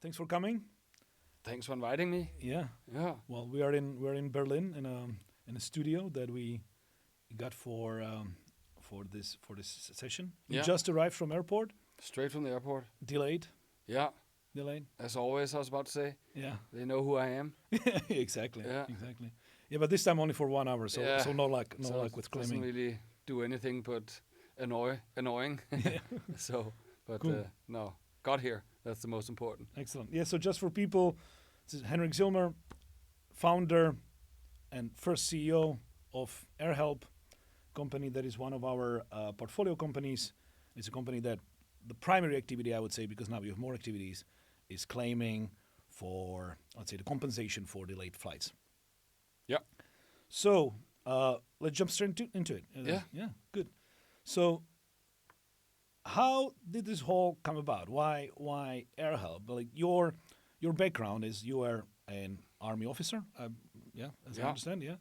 thanks for coming. Thanks for inviting me. Yeah. Yeah. Well, we're in Berlin in a studio that we got for this session. You Yeah. just arrived from airport. Straight from the airport. Delayed. Yeah. Delayed. As always, I was about to say. Yeah. They know who I am. Exactly. Yeah. Exactly. Yeah, but this time only for 1 hour. So Yeah. so no luck with Doesn't claiming. really do anything but annoying. Yeah. So, but Cool. no, got here. That's the most important. Excellent. Yeah. So just for people, this is Henrik Zillmer, founder and first CEO of AirHelp, company that is one of our portfolio companies. It's a company that the primary activity, I would say, because now we have more activities, is claiming for, let's say, the compensation for delayed flights. Yeah. So let's jump straight into it. Yeah. Yeah. Good. So how did this whole come about? Why AirHelp? Like your background is you were an army officer. As I understand. Yeah.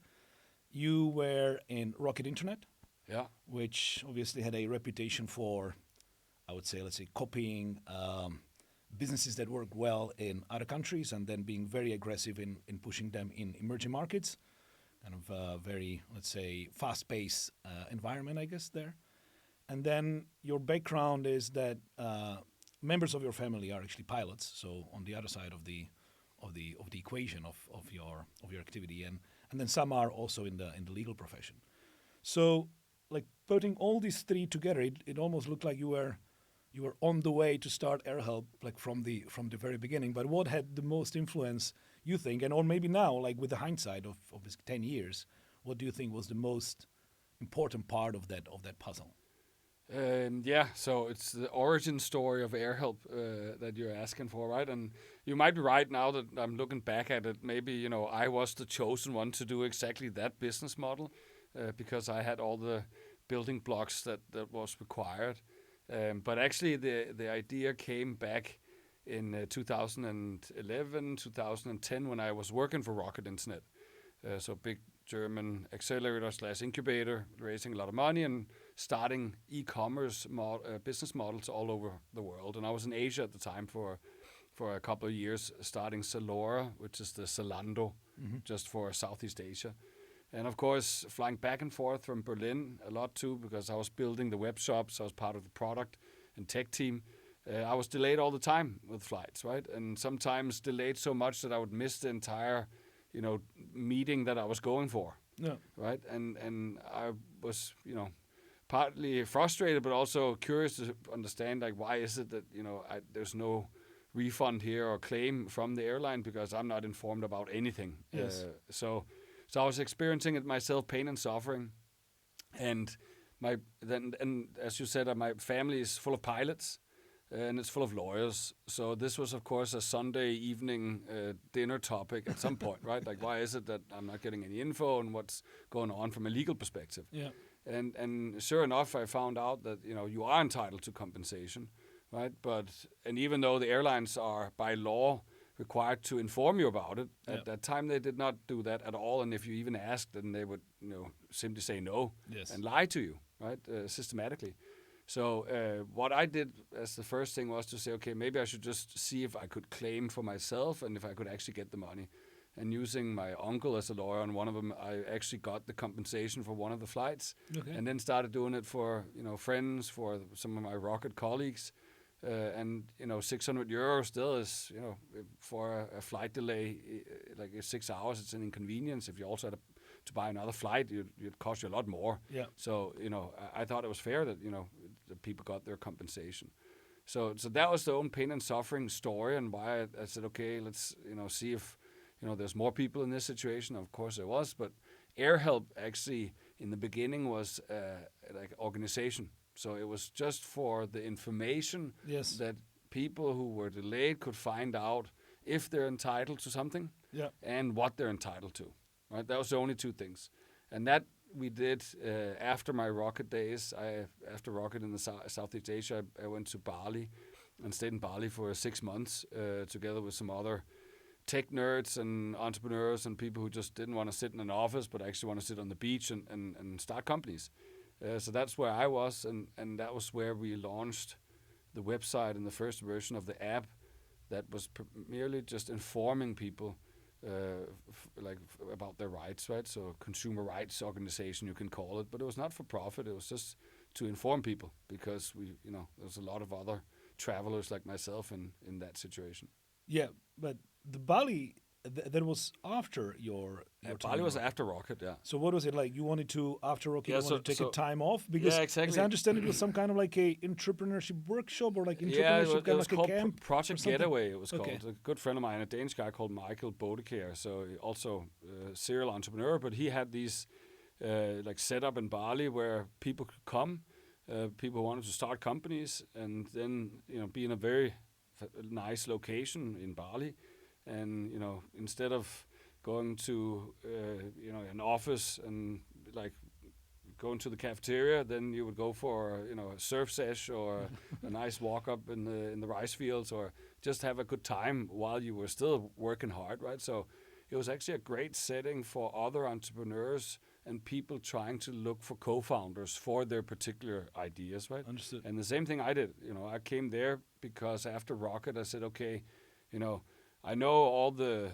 You were in Rocket Internet, Yeah. which obviously had a reputation for, I would say, let's say, copying businesses that work well in other countries and then being very aggressive in pushing them in emerging markets. Kind of a very, let's say, fast-paced environment, I guess, there. And then your background is that members of your family are actually pilots, so on the other side of the equation of your activity, and then some are also in the legal profession. So, like putting all these three together, it almost looked like you were on the way to start AirHelp, like from the very beginning. But what had the most influence, you think, and or maybe now, like with the hindsight of this 10 years, what do you think was the most important part of that puzzle? So it's the origin story of AirHelp that you're asking for, right? And you might be right now that I'm looking back at it. Maybe, I was the chosen one to do exactly that business model because I had all the building blocks that was required. But actually, the idea came back in 2011, 2010 when I was working for Rocket Internet. So big German accelerator/incubator, raising a lot of money and starting e-commerce business models all over the world. And I was in Asia at the time for a couple of years, starting Zalora, which is the Zalando, just for Southeast Asia. And of course, flying back and forth from Berlin a lot too, because I was building the web shops, I was part of the product and tech team. I was delayed all the time with flights, right? And sometimes delayed so much that I would miss the entire meeting that I was going for. Yeah. Right. And I was, partly frustrated, but also curious to understand, like, why is it that, there's no refund here or claim from the airline because I'm not informed about anything. Yes. So I was experiencing it myself, pain and suffering. And as you said, my family is full of pilots. And it's full of lawyers. So this was, of course, a Sunday evening dinner topic at some point, right? Like, why is it that I'm not getting any info and what's going on from a legal perspective? Yeah. And sure enough, I found out that, you are entitled to compensation, right? And even though the airlines are by law required to inform you about it, at that time they did not do that at all. And if you even asked, then they would, simply say no and lie to you, right? Systematically. So what I did as the first thing was to say, okay, maybe I should just see if I could claim for myself and if I could actually get the money. And using my uncle as a lawyer on one of them, I actually got the compensation for one of the flights. Okay. And then started doing it for, friends, for some of my Rocket colleagues. And 600 euros still is, for a flight delay, like 6 hours, it's an inconvenience. If you also had to buy another flight, it'd cost you a lot more. Yeah. So, I thought it was fair that, the people got their compensation. So that was the own pain and suffering story and why I said, okay, let's, see if, there's more people in this situation. Of course there was, but AirHelp actually in the beginning was like organization. So it was just for the information that people who were delayed could find out if they're entitled to something and what they're entitled to. Right? That was the only two things. And that we did after my Rocket days. After Rocket in the Southeast Asia, I went to Bali and stayed in Bali for 6 months together with some other tech nerds and entrepreneurs and people who just didn't want to sit in an office but actually want to sit on the beach and start companies. So that's where I was, and that was where we launched the website and the first version of the app that was merely just informing people about their rights, right? So consumer rights organization, you can call it, but it was not for profit. It was just to inform people, because there's a lot of other travelers like myself in that situation. Yeah, but the Bali, that was after your Bali was after Rocket, yeah. So what was it like? You wanted to, after Rocket, Yeah, you wanted to take a time off? Because yeah, exactly. as I understand, it was some kind of like a entrepreneurship workship or like entrepreneurship yeah, it kind was of like called a camp? Project Getaway, it was called. Okay. A good friend of mine, a Danish guy called Michael Bodekær, so also a serial entrepreneur, but he had these set up in Bali where people could come, people who wanted to start companies, and then be in a very nice location in Bali, and instead of going to an office and like going to the cafeteria, then you would go for a surf sesh or a nice walk up in the rice fields, or just have a good time while you were still working hard, right? So it was actually a great setting for other entrepreneurs and people trying to look for co-founders for their particular ideas, right? Understood. And the same thing I did. I came there because after Rocket, I said, okay, I know all the,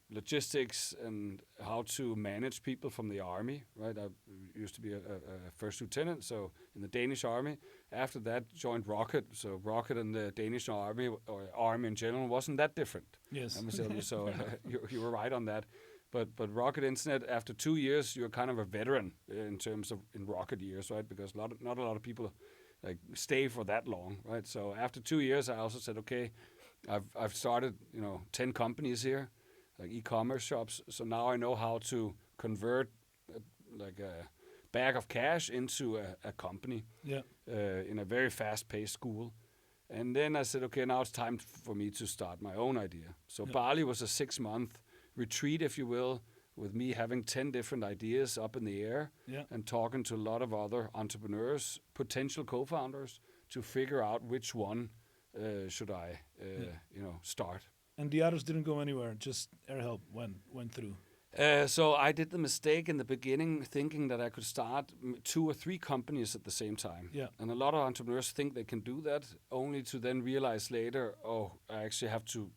logistics and how to manage people from the army, right? I used to be a first lieutenant, so in the Danish army. After that, joined Rocket. So Rocket and the Danish army, or army in general, wasn't that different. Yes. So you were right on that. But Rocket Internet, after 2 years, you're kind of a veteran in terms of in Rocket years, right? Because not a lot of people like stay for that long, right? So after 2 years, I also said, okay, I've started 10 companies here, like e-commerce shops. So now I know how to convert a bag of cash into a company. Yeah. In a very fast-paced school. And then I said, okay, now it's time for me to start my own idea. So Bali was a 6-month retreat, if you will, with me having 10 different ideas up in the air and talking to a lot of other entrepreneurs, potential co-founders, to figure out which one should I, start. And the others didn't go anywhere. Just AirHelp went through. So I did the mistake in the beginning, thinking that I could start 2 or 3 companies at the same time. Yeah. And a lot of entrepreneurs think they can do that, only to then realize later, I actually have to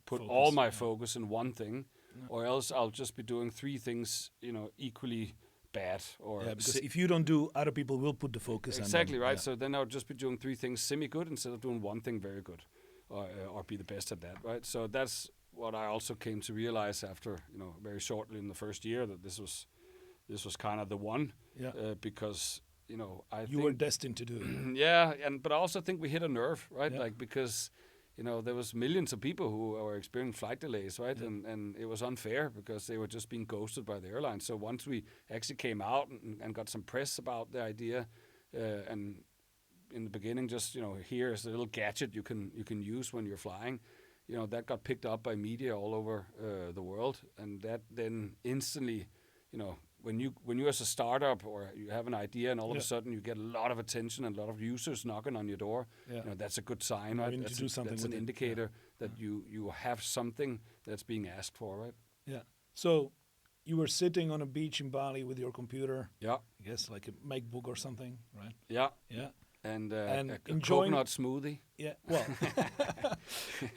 put all my focus in one thing, or else I'll just be doing 3 things, equally bad. Or because if you don't do, other people will put the focus on. Exactly, right. Yeah. So then I'll just be doing 3 things semi-good instead of doing one thing very good, or be the best at that, right? So that's what I also came to realize after, very shortly in the first year, that this was kind of the one, because I think were destined to do it. Yeah, but I also think we hit a nerve, right? Yeah. Like because there was millions of people who were experiencing flight delays, right? Yeah. And it was unfair because they were just being ghosted by the airline. So once we actually came out and got some press about the idea, and in the beginning, just here's a little gadget you can use when you're flying. That got picked up by media all over the world, and that then instantly, when you as a startup or you have an idea and all of a sudden you get a lot of attention and a lot of users knocking on your door, that's a good sign, right? That's, to do something that's an indicator that you have something that's being asked for, right? Yeah. So you were sitting on a beach in Bali with your computer. Yeah. I guess like a MacBook or something, right? Yeah. Yeah. And a coconut smoothie. Yeah, well,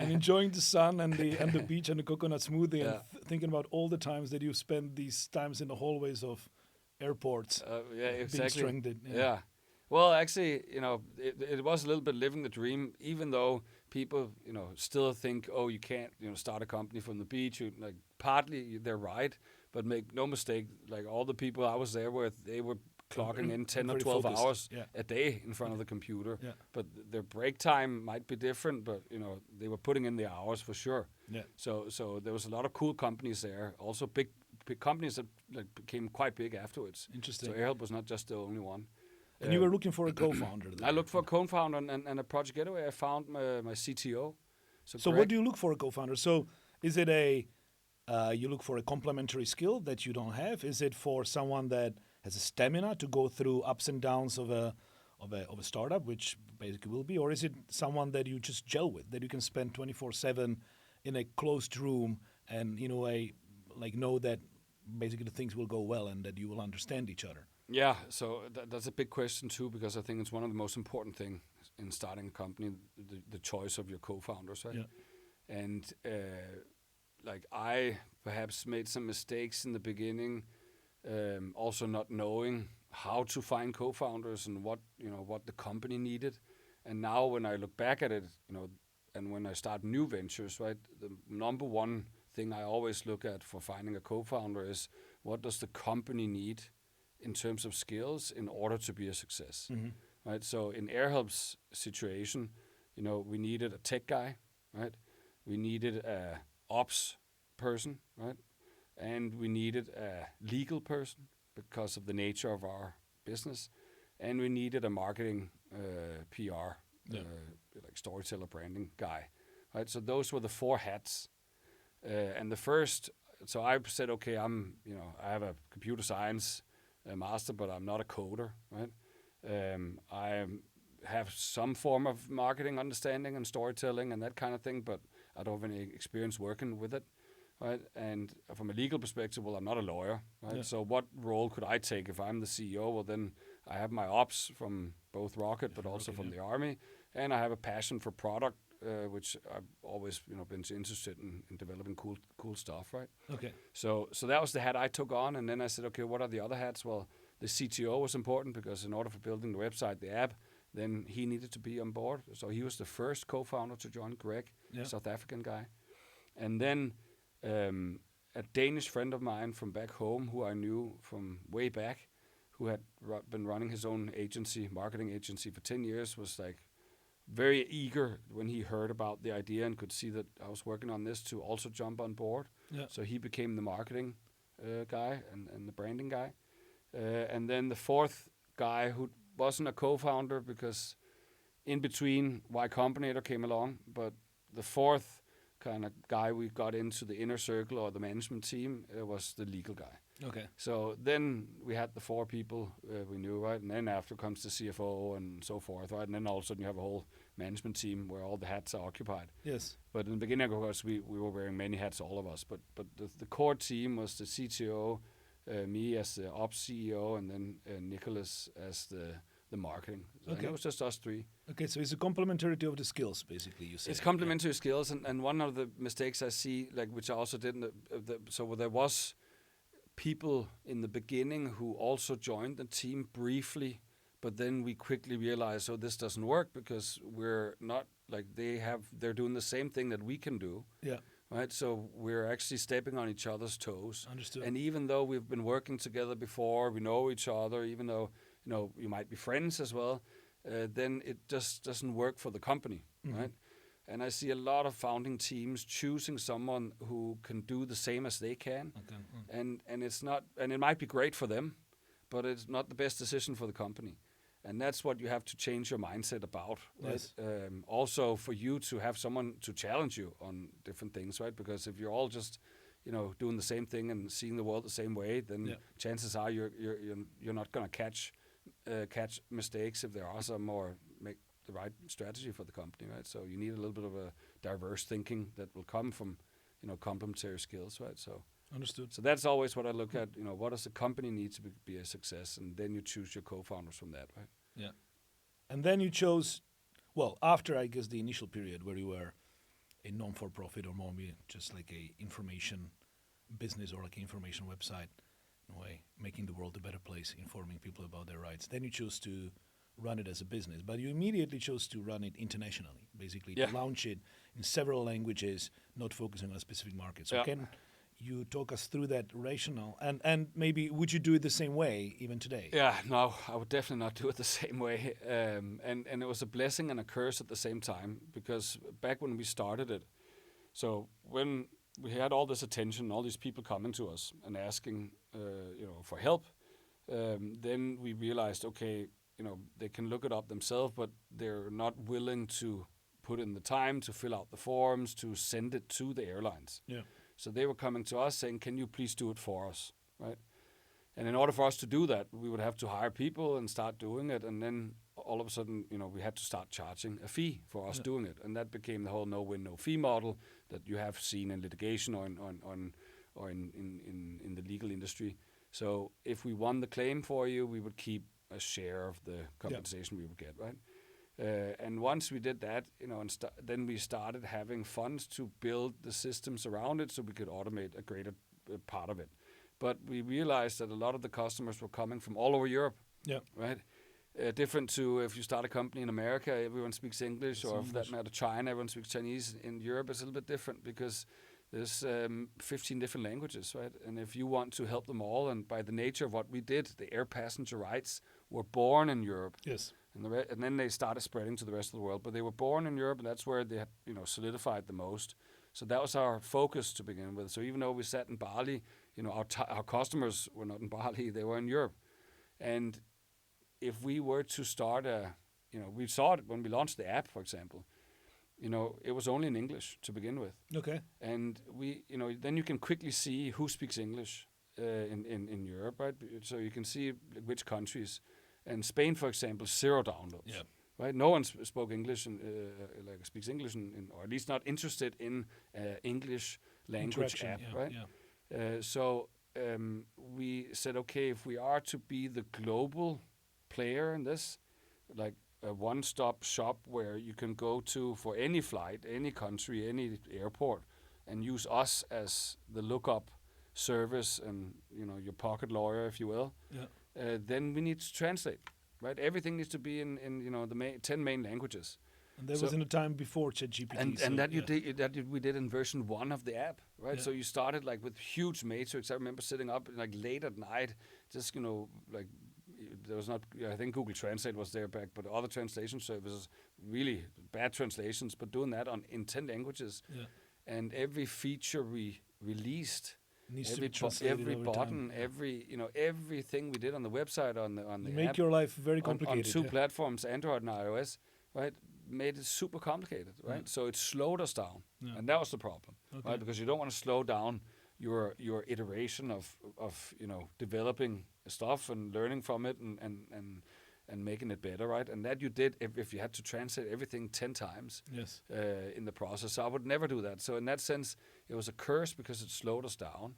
and enjoying the sun and the beach and the coconut smoothie, and thinking about all the times that you spend these times in the hallways of airports. Exactly. Being stranded. Yeah. Well, actually, it was a little bit living the dream, even though people, still think, oh, you can't, start a company from the beach. Partly they're right, but make no mistake, like all the people I was there with, they were clocking in 10 or 12 hours a day in front of the computer. Yeah. But their break time might be different, but they were putting in the hours for sure. Yeah. So there was a lot of cool companies there, also big companies that became quite big afterwards. Interesting. So AirHelp was not just the only one. And you were looking for a co-founder there. I looked for a co-founder and a Project Getaway. I found my CTO. So what do you look for a co-founder? So is it you look for a complementary skill that you don't have? Is it for someone that has a stamina to go through ups and downs of a startup, which basically will be, or is it someone that you just gel with, that you can spend 24/7 in a closed room and know that basically the things will go well and that you will understand each other? Yeah, so that's a big question too, because I think it's one of the most important things in starting a company, the choice of your co-founders, right? And like I perhaps made some mistakes in the beginning, also not knowing how to find co-founders and what the company needed. And now when I look back at it, and when I start new ventures, right, the number one thing I always look at for finding a co-founder is what does the company need in terms of skills in order to be a success, right? So in AirHelp's situation, we needed a tech guy, right? We needed a ops person, right? And we needed a legal person because of the nature of our business, and we needed a marketing PR, like storyteller branding guy, right? So those were the 4 hats. And the first, so I said, okay, I have a computer science master, but I'm not a coder, right? I have some form of marketing understanding and storytelling and that kind of thing, but I don't have any experience working with it, right? And from a legal perspective, well, I'm not a lawyer, right? Yeah. So what role could I take if I'm the CEO? Well, then I have my ops from both Rocket, but also from the Army, and I have a passion for product, which I've always been interested in developing cool stuff, right? Okay. So that was the hat I took on, and then I said, okay, what are the other hats? Well, the CTO was important because in order for building the website, the app, then he needed to be on board. So he was the first co-founder to join, Greg, South African guy. And then a Danish friend of mine from back home who I knew from way back, who had been running his own marketing agency for 10 years, was like very eager when he heard about the idea and could see that I was working on this to also jump on board. Yeah. So he became the marketing guy and the branding guy. And then the fourth guy who wasn't a co-founder because in between Y Combinator came along, but the fourth kind of guy we got into the inner circle or the management team was the legal guy. Okay. So then we had the 4 people we knew, right? And then after comes the CFO and so forth, right? And then all of a sudden you have a whole management team where all the hats are occupied. Yes. But in the beginning, of course, we were wearing many hats, all of us. But the core team was the CTO, me as the ops CEO, and then Nicholas as the marketing. So it was just us 3. Okay, so it's a complementarity of the skills, basically, you say. It's complementary skills, and one of the mistakes I see, like which I also did, so there was people in the beginning who also joined the team briefly, but then we quickly realized, this doesn't work because we're not like they're doing the same thing that we can do. Yeah. Right. So we're actually stepping on each other's toes. Understood. And even though we've been working together before, we know each other, even though, you might be friends as well, then it just doesn't work for the company. Mm-hmm. Right. And I see a lot of founding teams choosing someone who can do the same as they can. Okay. Mm. And it's not, and it might be great for them, but it's not the best decision for the company. And that's what you have to change your mindset about. Right? Yes. Also for you to have someone to challenge you on different things, right? Because if you're all just, doing the same thing and seeing the world the same way, then chances are you're not going to catch mistakes if there are some, or make the right strategy for the company, right? So you need a little bit of a diverse thinking that will come from, complementary skills, right? So understood. So that's always what I look at. What does the company need to be a success, and then you choose your co-founders from that, right? Yeah. And then you chose, after I guess the initial period where you were a non-for-profit or more just like a information business or like an information website, in a way, making the world a better place, informing people about their rights. Then you chose to run it as a business, but you immediately chose to run it internationally, basically to launch it in several languages, not focusing on a specific market. So can you talk us through that rationale, and maybe would you do it the same way even today? Yeah, no, I would definitely not do it the same way. And it was a blessing and a curse at the same time, because back when we started it, so when we had all this attention, all these people coming to us and asking, for help, then we realized, okay, they can look it up themselves, but they're not willing to put in the time to fill out the forms, to send it to the airlines. Yeah. So they were coming to us saying, can you please do it for us, right? And in order for us to do that, we would have to hire people and start doing it. And then all of a sudden, we had to start charging a fee for us doing it. And that became the whole no-win, no-fee model that you have seen in litigation or in the legal industry. So if we won the claim for you, we would keep a share of the compensation we would get, right? And once we did that, then we started having funds to build the systems around it so we could automate a greater part of it. But we realized that a lot of the customers were coming from all over Europe, right? Different to if you start a company in America, everyone speaks English, or for that matter, China, everyone speaks Chinese. In Europe, it's a little bit different because there's 15 different languages, right? And if you want to help them all, and by the nature of what we did, the air passenger rights were born in Europe. Yes. And then they started spreading to the rest of the world. But they were born in Europe, and that's where they solidified the most. So that was our focus to begin with. So even though we sat in Bali, our customers were not in Bali, they were in Europe. And if we were to start we saw it when we launched the app, for example, it was only in English to begin with. Okay. And then you can quickly see who speaks English in Europe, right? So you can see which countries. And Spain, for example, 0 downloads. Yeah. Right? No one spoke English speaks English, or at least not interested in English language app, right? Yeah. So we said, okay, if we are to be the global player in this, like a one-stop shop where you can go to for any flight, any country, any airport, and use us as the lookup service and your pocket lawyer, if you will. Yeah. Then we need to translate, right? Everything needs to be in the 10 main languages. And that was in a time before ChatGPT. And we did in version 1 of the app, right? Yeah. So you started like with huge matrix. I remember sitting up like late at night, just like there was not. I think Google Translate was there back, but other translation services, really bad translations. But doing that in 10 languages, and every feature we released. Every button, everything we did on the website, on the make app, your life very complicated. On 2 platforms, Android and iOS, right? Made it super complicated, right? Yeah. So it slowed us down, and that was the problem, right? Because you don't want to slow down your iteration of developing stuff and learning from it and making it better, right? And that you did if you had to translate everything 10 times in the process. So I would never do that. So in that sense, it was a curse because it slowed us down.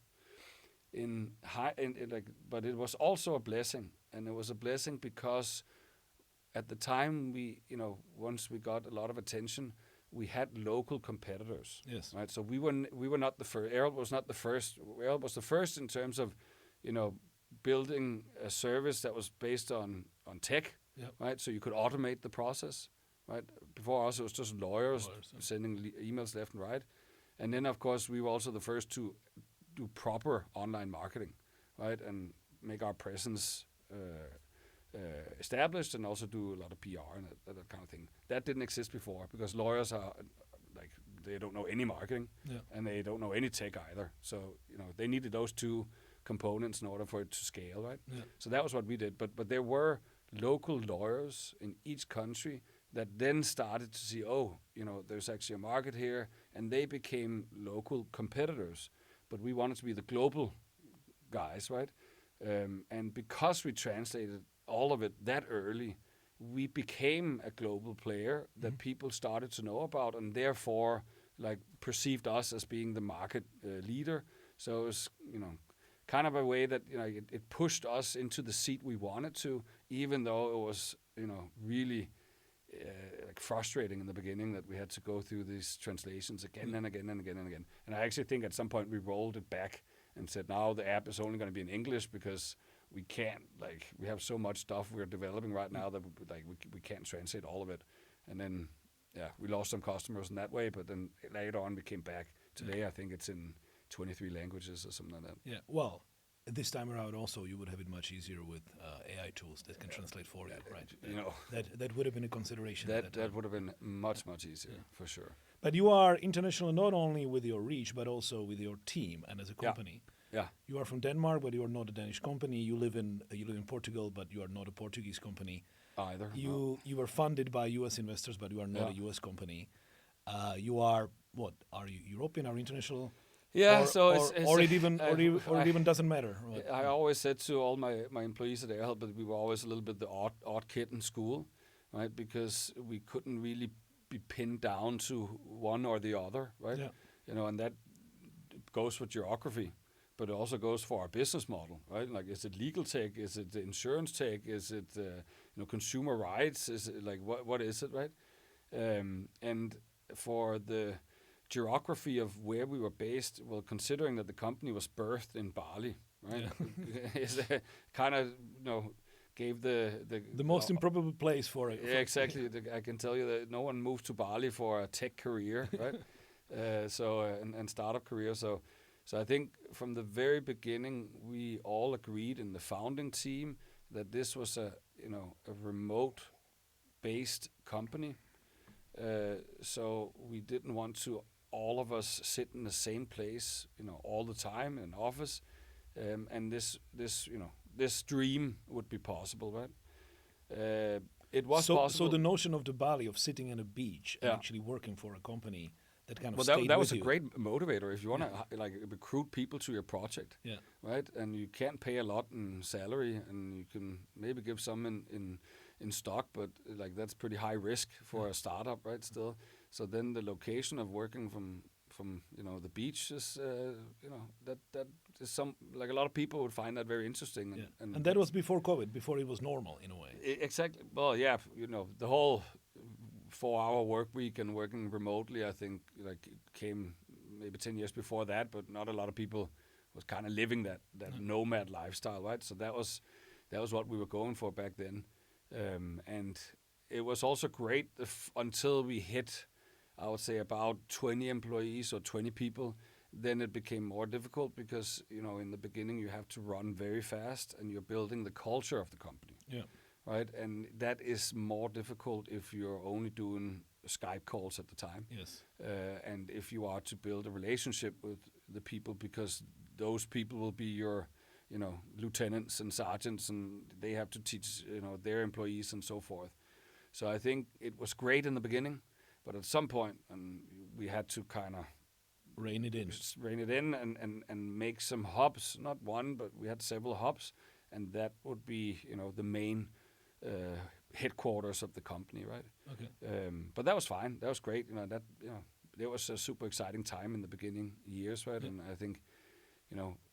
But it was also a blessing, and it was a blessing because at the time once we got a lot of attention, we had local competitors. Yes. Right. So we were not the first. AirHelp was not the first. AirHelp was the first in terms of building a service that was based on tech, right? So you could automate the process, right? Before us, it was just lawyers sending emails left and right. And then, of course, we were also the first to do proper online marketing, right? And make our presence established and also do a lot of PR and that kind of thing. That didn't exist before because lawyers are they don't know any marketing and they don't know any tech either. So, they needed those 2 components in order for it to scale, right? Yeah. So that was what we did. But there were local lawyers in each country that then started to see, there's actually a market here, and they became local competitors. But we wanted to be the global guys, right? And because we translated all of it that early, we became a global player that people started to know about, and therefore, perceived us as being the market leader. So it was, kind of a way that it pushed us into the seat we wanted to, even though it was really frustrating in the beginning that we had to go through these translations again and again and again and again. And I actually think at some point we rolled it back and said now the app is only going to be in English because we can't we have so much stuff we're developing right now that we can't translate all of it. And then we lost some customers in that way, but then later on we came back. Today I think it's in 23 languages or something like that. Yeah, well, this time around also you would have it much easier with AI tools that can translate for you, right? That would have been a consideration. That would have been much easier, for sure. But you are international not only with your reach, but also with your team and as a company. Yeah. You are from Denmark, but you are not a Danish company. You live in Portugal, but you are not a Portuguese company. Either. You were funded by U.S. investors, but you are not a U.S. company. You are, what, are you European or international? Yeah, it even doesn't matter. Right? I always said to all my employees at AirHelp that we were always a little bit the odd kid in school, right? Because we couldn't really be pinned down to one or the other, right? Yeah. And that goes with geography, but it also goes for our business model, right? Like, is it legal tech? Is it insurance tech? Is it consumer rights? Is it like what is it, right? And for the geography of where we were based, well, considering that the company was birthed in Bali, right, is kind of gave the most improbable place for it. Yeah, exactly. I can tell you that no one moved to Bali for a tech career, right? And startup career. So I think from the very beginning, we all agreed in the founding team that this was a remote-based company. So we didn't want to all of us sit in the same place, all the time in an office, and this dream would be possible, right? It was possible. So the notion of the Bali, of sitting on a beach and actually working for a company that kind of that was a great motivator if you want to recruit people to your project, right? And you can't pay a lot in salary, and you can maybe give some in stock, but like that's pretty high risk for a startup, right? Still, so then the location of working from the beach is that is some, like, a lot of people would find that very interesting. And that was before COVID, before it was normal in a way. Exactly. Well, yeah, the whole 4-hour work week and working remotely, I think, like, came maybe 10 years before that, but not a lot of people was kind of living that nomad lifestyle, right? So that was what we were going for back then. And it was also great until we hit, I would say, about 20 employees or 20 people. Then it became more difficult because, in the beginning you have to run very fast and you're building the culture of the company. Yeah. Right? And that is more difficult if you're only doing Skype calls at the time. Yes. And if you are to build a relationship with the people, because those people will be your lieutenants and sergeants, and they have to teach, their employees and so forth. So I think it was great in the beginning, but at some point, we had to kind of rein it in and make some hubs, not one, but we had several hubs, and that would be, the main headquarters of the company, right? Okay. But that was fine. That was great. It was a super exciting time in the beginning years, right? Yeah. And I think,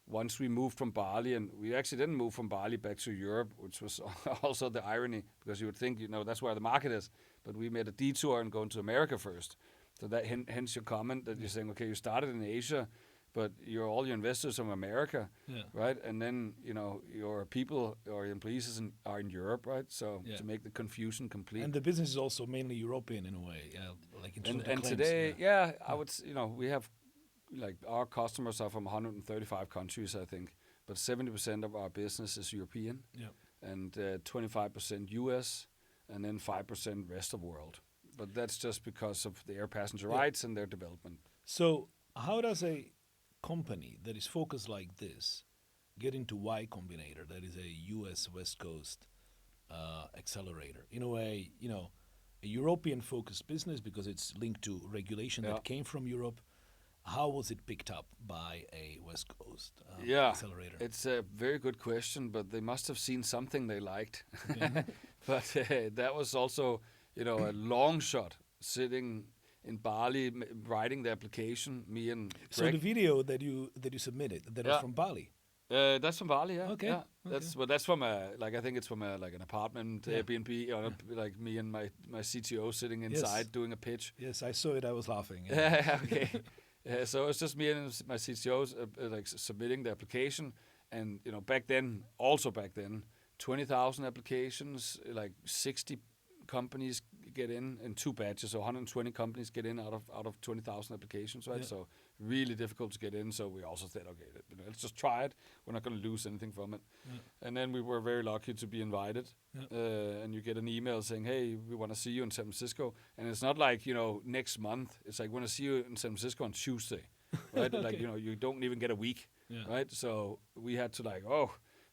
once we moved from Bali, and we actually didn't move from Bali back to Europe, which was also the irony, because you would think, that's where the market is, but we made a detour and going to America first. So that hence your comment that you're saying, okay, you started in Asia, but all your investors from America, right? And then, your people or your employees are in Europe, right? So to make the confusion complete. And the business is also mainly European in a way, like in terms of the claims. Today, I would, we have, like, our customers are from 135 countries, I think, but 70% of our business is European, and 25% US, and then 5% rest of world. But that's just because of the air passenger rights and their development. So how does a company that is focused like this get into Y Combinator, that is a US West Coast accelerator? In a way, a European-focused business because it's linked to regulation that came from Europe. How was it picked up by a West Coast accelerator? It's a very good question, but they must have seen something they liked. Okay. But that was also, a long shot, sitting in Bali, writing the application, me and Greg. So the video that you submitted, that was from Bali? That's from Bali, yeah. Okay. Yeah. That's from I think it's from an apartment, Airbnb, or like me and my CTO sitting inside doing a pitch. Yes, I saw it. I was laughing. Yeah. Okay. So it's just me and my CTOs like submitting the application, and back then, 20,000 applications, like 60 companies get in 2 batches, so 120 companies get in out of 20,000 applications, right? Yeah. So really difficult to get in. So we also said, okay, let's just try it. We're not going to lose anything from it. Yeah. And then we were very lucky to be invited. Yeah. And you get an email saying, hey, we want to see you in San Francisco. And it's not like, next month. It's like, we want to see you in San Francisco on Tuesday, right? Okay. Like, you don't even get a week, right? So we had to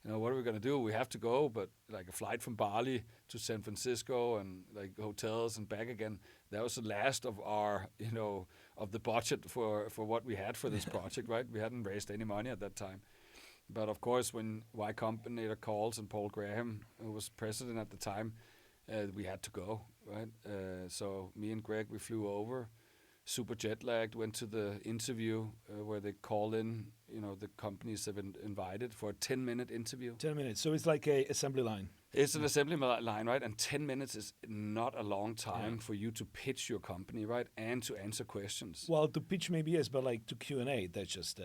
what are we going to do? We have to go, but like a flight from Bali to San Francisco and like hotels and back again, that was the last of our, of the budget for what we had for this project, right? We hadn't raised any money at that time. But of course, when Y Combinator calls and Paul Graham, who was president at the time, we had to go, right? So me and Greg, we flew over, super jet lagged, went to the interview where they call in, the companies have been invited for a 10-minute interview. 10 minutes. So it's like a assembly line. It's an assembly line, right? And 10 minutes is not a long time for you to pitch your company, right? And to answer questions. Well, to pitch maybe yes, but like to Q&A, that's just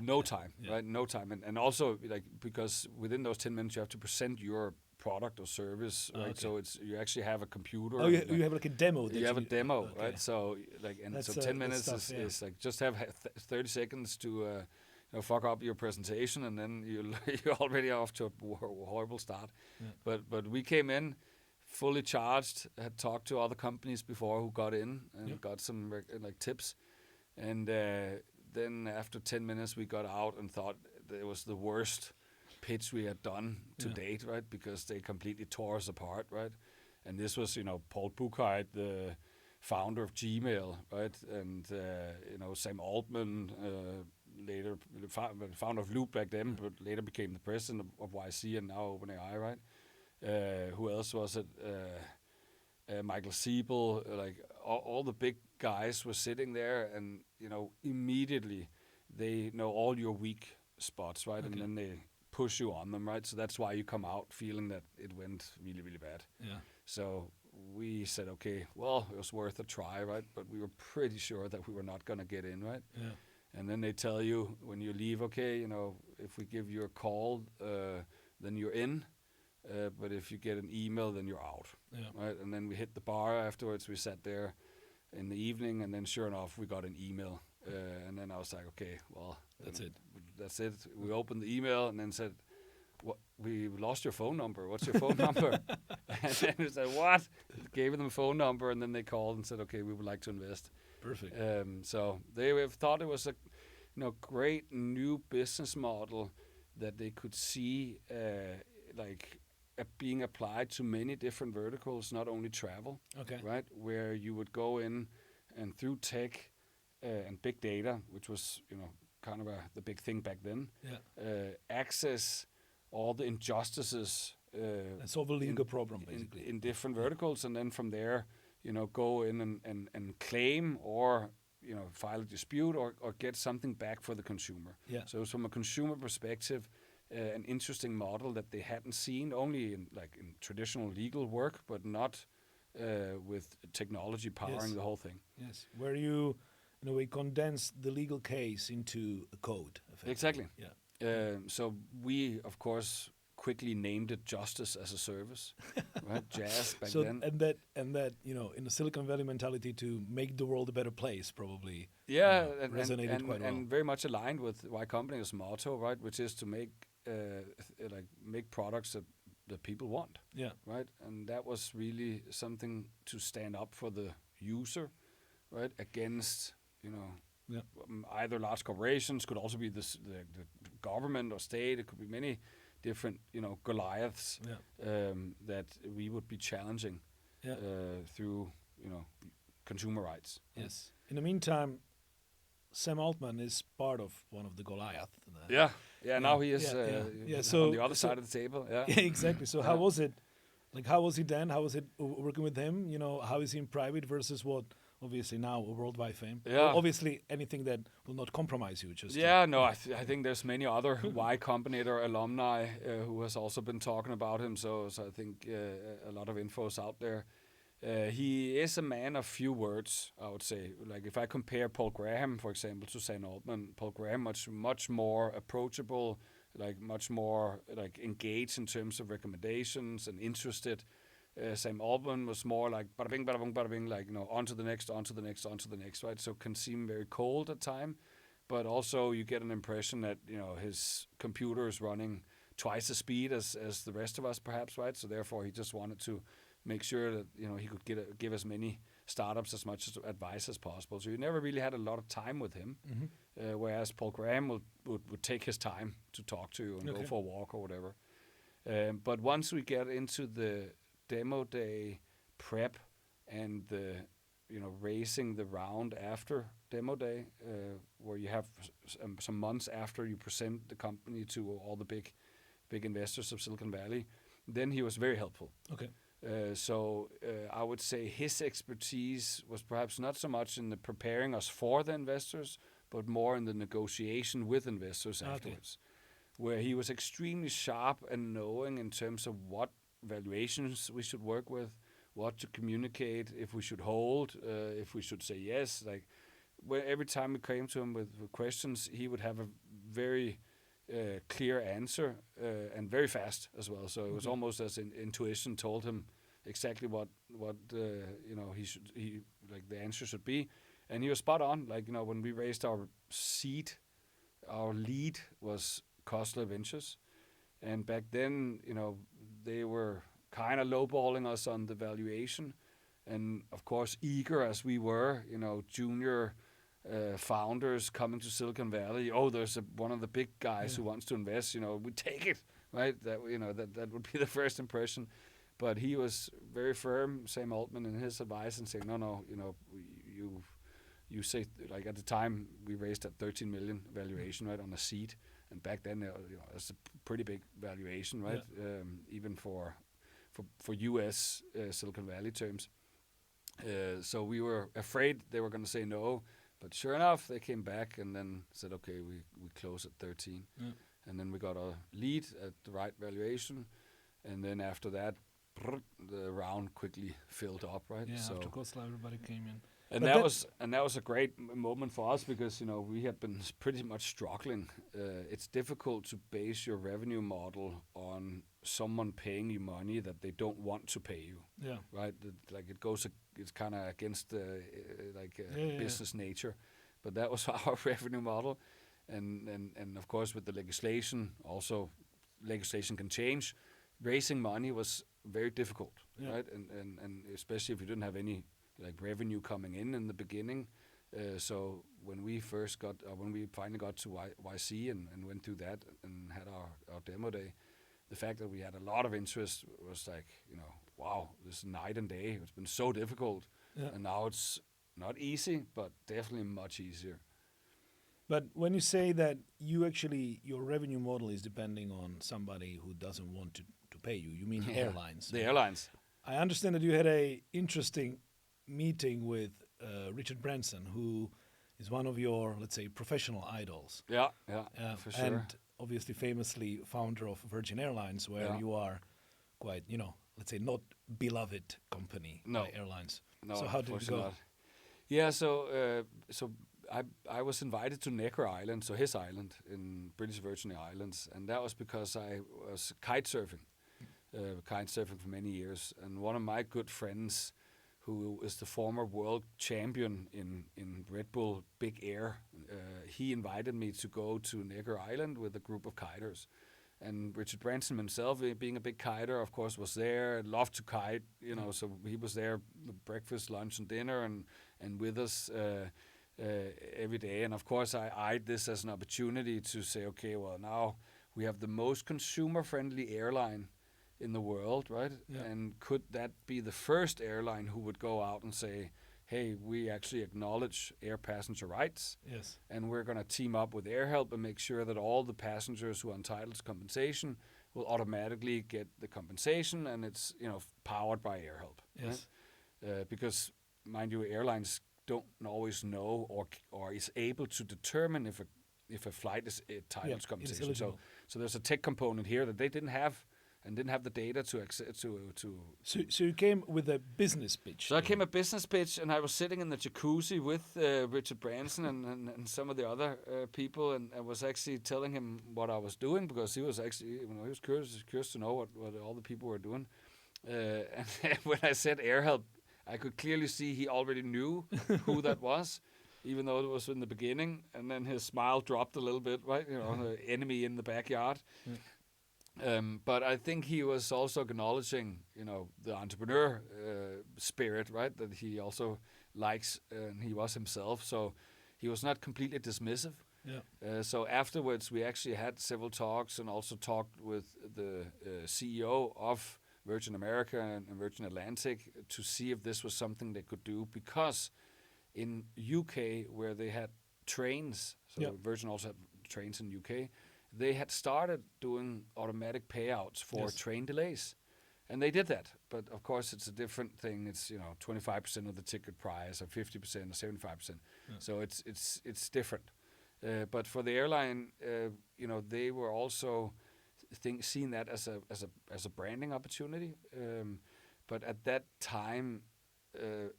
no time, right? No time. And also like because within those 10 minutes you have to present your product or service, right? Okay. So you actually have a computer. Oh, you have like a demo. You have a demo, right? So like, and so 10 minutes is like just have 30 seconds to fuck up your presentation, and then you're already off to a horrible start. Yeah. But we came in fully charged, had talked to other companies before who got in and got some like tips, and then after 10 minutes we got out and thought it was the worst pitch we had done to date, right? Because they completely tore us apart, right? And this was, Paul Buchheit, the founder of Gmail, right? And, Sam Altman, later founder of Loop back then, but later became the president of YC and now OpenAI, right? Who else was it? Michael Siebel, like all the big guys were sitting there, and, immediately they know all your weak spots, right? Okay. And then they push you on them, right? So that's why you come out feeling that it went really, really bad. Yeah. So we said, okay, well, it was worth a try, right? But we were pretty sure that we were not going to get in, right? Yeah. And then they tell you when you leave, okay, if we give you a call, then you're in. But if you get an email, then you're out, right? And then we hit the bar afterwards. We sat there in the evening, and then sure enough, we got an email. And then I was like, okay, well, that's it. We opened the email and then said, "What? We lost your phone number. What's your phone number?" And then we said, "What?" Gave them a phone number, and then they called and said, "Okay, we would like to invest." Perfect. So they have thought it was a, great new business model that they could see, being applied to many different verticals, not only travel. Okay. Right, where you would go in and through tech. And big data, which was, kind of the big thing back then, access all the injustices. And solve a legal problem, basically. In different verticals, and then from there, go in and claim or, file a dispute or get something back for the consumer. Yeah. So from a consumer perspective, an interesting model that they hadn't seen only in traditional legal work, but not with technology powering the whole thing. Yes. Where you... In a way, condense the legal case into a code. Exactly. Yeah. So we, of course, quickly named it Justice as a Service, right? Jazz back then. And that in the Silicon Valley mentality to make the world a better place, probably. Yeah, resonated quite well. And very much aligned with Y Combinator's motto, right? Which is to make products that people want. Yeah. Right. And that was really something to stand up for the user, right? Against either large corporations, could also be the government or state. It could be many different, Goliaths that we would be challenging through, consumer rights. Yes. In the meantime, Sam Altman is part of one of the Goliath. Now he is so on the other side of the table. Yeah, exactly. So how was it? How was he then? How was it working with him? How is he in private versus what? Obviously now a worldwide fame. Yeah. Obviously anything that will not compromise you. I think there's many other Y Combinator alumni who has also been talking about him. So I think a lot of info is out there. He is a man of few words, I would say. Like if I compare Paul Graham, for example, to Sam Altman, Paul Graham much more approachable, much more engaged in terms of recommendations and interested. Sam Altman was more like bada bing, bada bing, bada bing, on to the next, right? So can seem very cold at time, but also you get an impression that, his computer is running twice the speed as the rest of us perhaps, right? So therefore he just wanted to make sure that, he could give as many startups as much advice as possible. So you never really had a lot of time with him, whereas Paul Graham would take his time to talk to you and go for a walk or whatever. But once we get into the demo day prep and the raising the round after demo day, where you have some months after you present the company to all the big investors of Silicon Valley, then he was very helpful. Okay. I would say his expertise was perhaps not so much in the preparing us for the investors, but more in the negotiation with investors afterwards, where he was extremely sharp and knowing in terms of what valuations we should work with, what to communicate, if we should hold, if we should say yes. Like, every time we came to him with questions, he would have a very clear answer and very fast as well. So it was almost as intuition told him exactly what he the answer should be, and he was spot on. Like, when we raised our seed, our lead was Costler Ventures, and back then they were kind of lowballing us on the valuation, and of course, eager as we were, junior founders coming to Silicon Valley. Oh, there's one of the big guys who wants to invest. We take it, right? That that would be the first impression. But he was very firm, same Altman, in his advice, and saying, no, you say, like, at the time we raised at 13 million valuation, right, on a seed, and back then that's a pretty big valuation, right? Even for U.S. Silicon Valley terms. So we were afraid they were going to say no. But sure enough, they came back and then said, okay, we close at 13. Yeah. And then we got a lead at the right valuation. And then after that, the round quickly filled up, right? Yeah, after Costler, everybody came in. And that was a great moment for us because, we had been pretty much struggling. It's difficult to base your revenue model on someone paying you money that they don't want to pay you. Yeah. Right? It's kind of against the business nature. But that was our revenue model. And of course, with the legislation, also legislation can change. Raising money was very difficult, right? And especially if you didn't have any revenue coming in the beginning. So when we finally got to YC and went through that and had our demo day, the fact that we had a lot of interest was like, wow, this is night and day. It's been so difficult. Yeah. And now it's not easy, but definitely much easier. But when you say that your revenue model is depending on somebody who doesn't want to pay you, you mean airlines? The airlines. I understand that you had a interesting meeting with Richard Branson, who is one of your, let's say, professional idols. Yeah, for sure. And obviously famously founder of Virgin Airlines, where you are quite, let's say, not beloved company by airlines. No, so how did it go? Not. Yeah, so I was invited to Necker Island, so his island in British Virgin Islands, and that was because I was kite surfing for many years, and one of my good friends, who is the former world champion in Red Bull Big Air, he invited me to go to Necker Island with a group of kiters. And Richard Branson himself, being a big kiter, of course, was there, loved to kite, so he was there with breakfast, lunch, and dinner, and with us every day. And of course, I eyed this as an opportunity to say, okay, well, now we have the most consumer-friendly airline in the world, right? Yeah. And could that be the first airline who would go out and say, hey, we actually acknowledge air passenger rights. Yes. And we're going to team up with AirHelp and make sure that all the passengers who are entitled to compensation will automatically get the compensation, and it's powered by AirHelp. Yes. Right? Because, mind you, airlines don't always know or is able to determine if a flight is entitled to compensation. So there's a tech component here that they didn't have. And didn't have the data to. So you came with a business pitch. So I came a business pitch, and I was sitting in the jacuzzi with Richard Branson and some of the other people, and I was actually telling him what I was doing, because he was actually he was curious to know what all the people were doing. And when I said AirHelp, I could clearly see he already knew who that was, even though it was in the beginning. And then his smile dropped a little bit, right? The enemy in the backyard. Yeah. But I think he was also acknowledging, the entrepreneur spirit, right, that he also likes, and he was himself. So he was not completely dismissive. Yeah. So afterwards, we actually had several talks, and also talked with the CEO of Virgin America and Virgin Atlantic to see if this was something they could do, because in UK, where they had trains, so Virgin also had trains in UK, they had started doing automatic payouts for train delays. And they did that, but of course it's a different thing. It's 25% of the ticket price, or 50%, or 75%. So it's different. But for the airline, they were also seeing that as a branding opportunity. But at that time,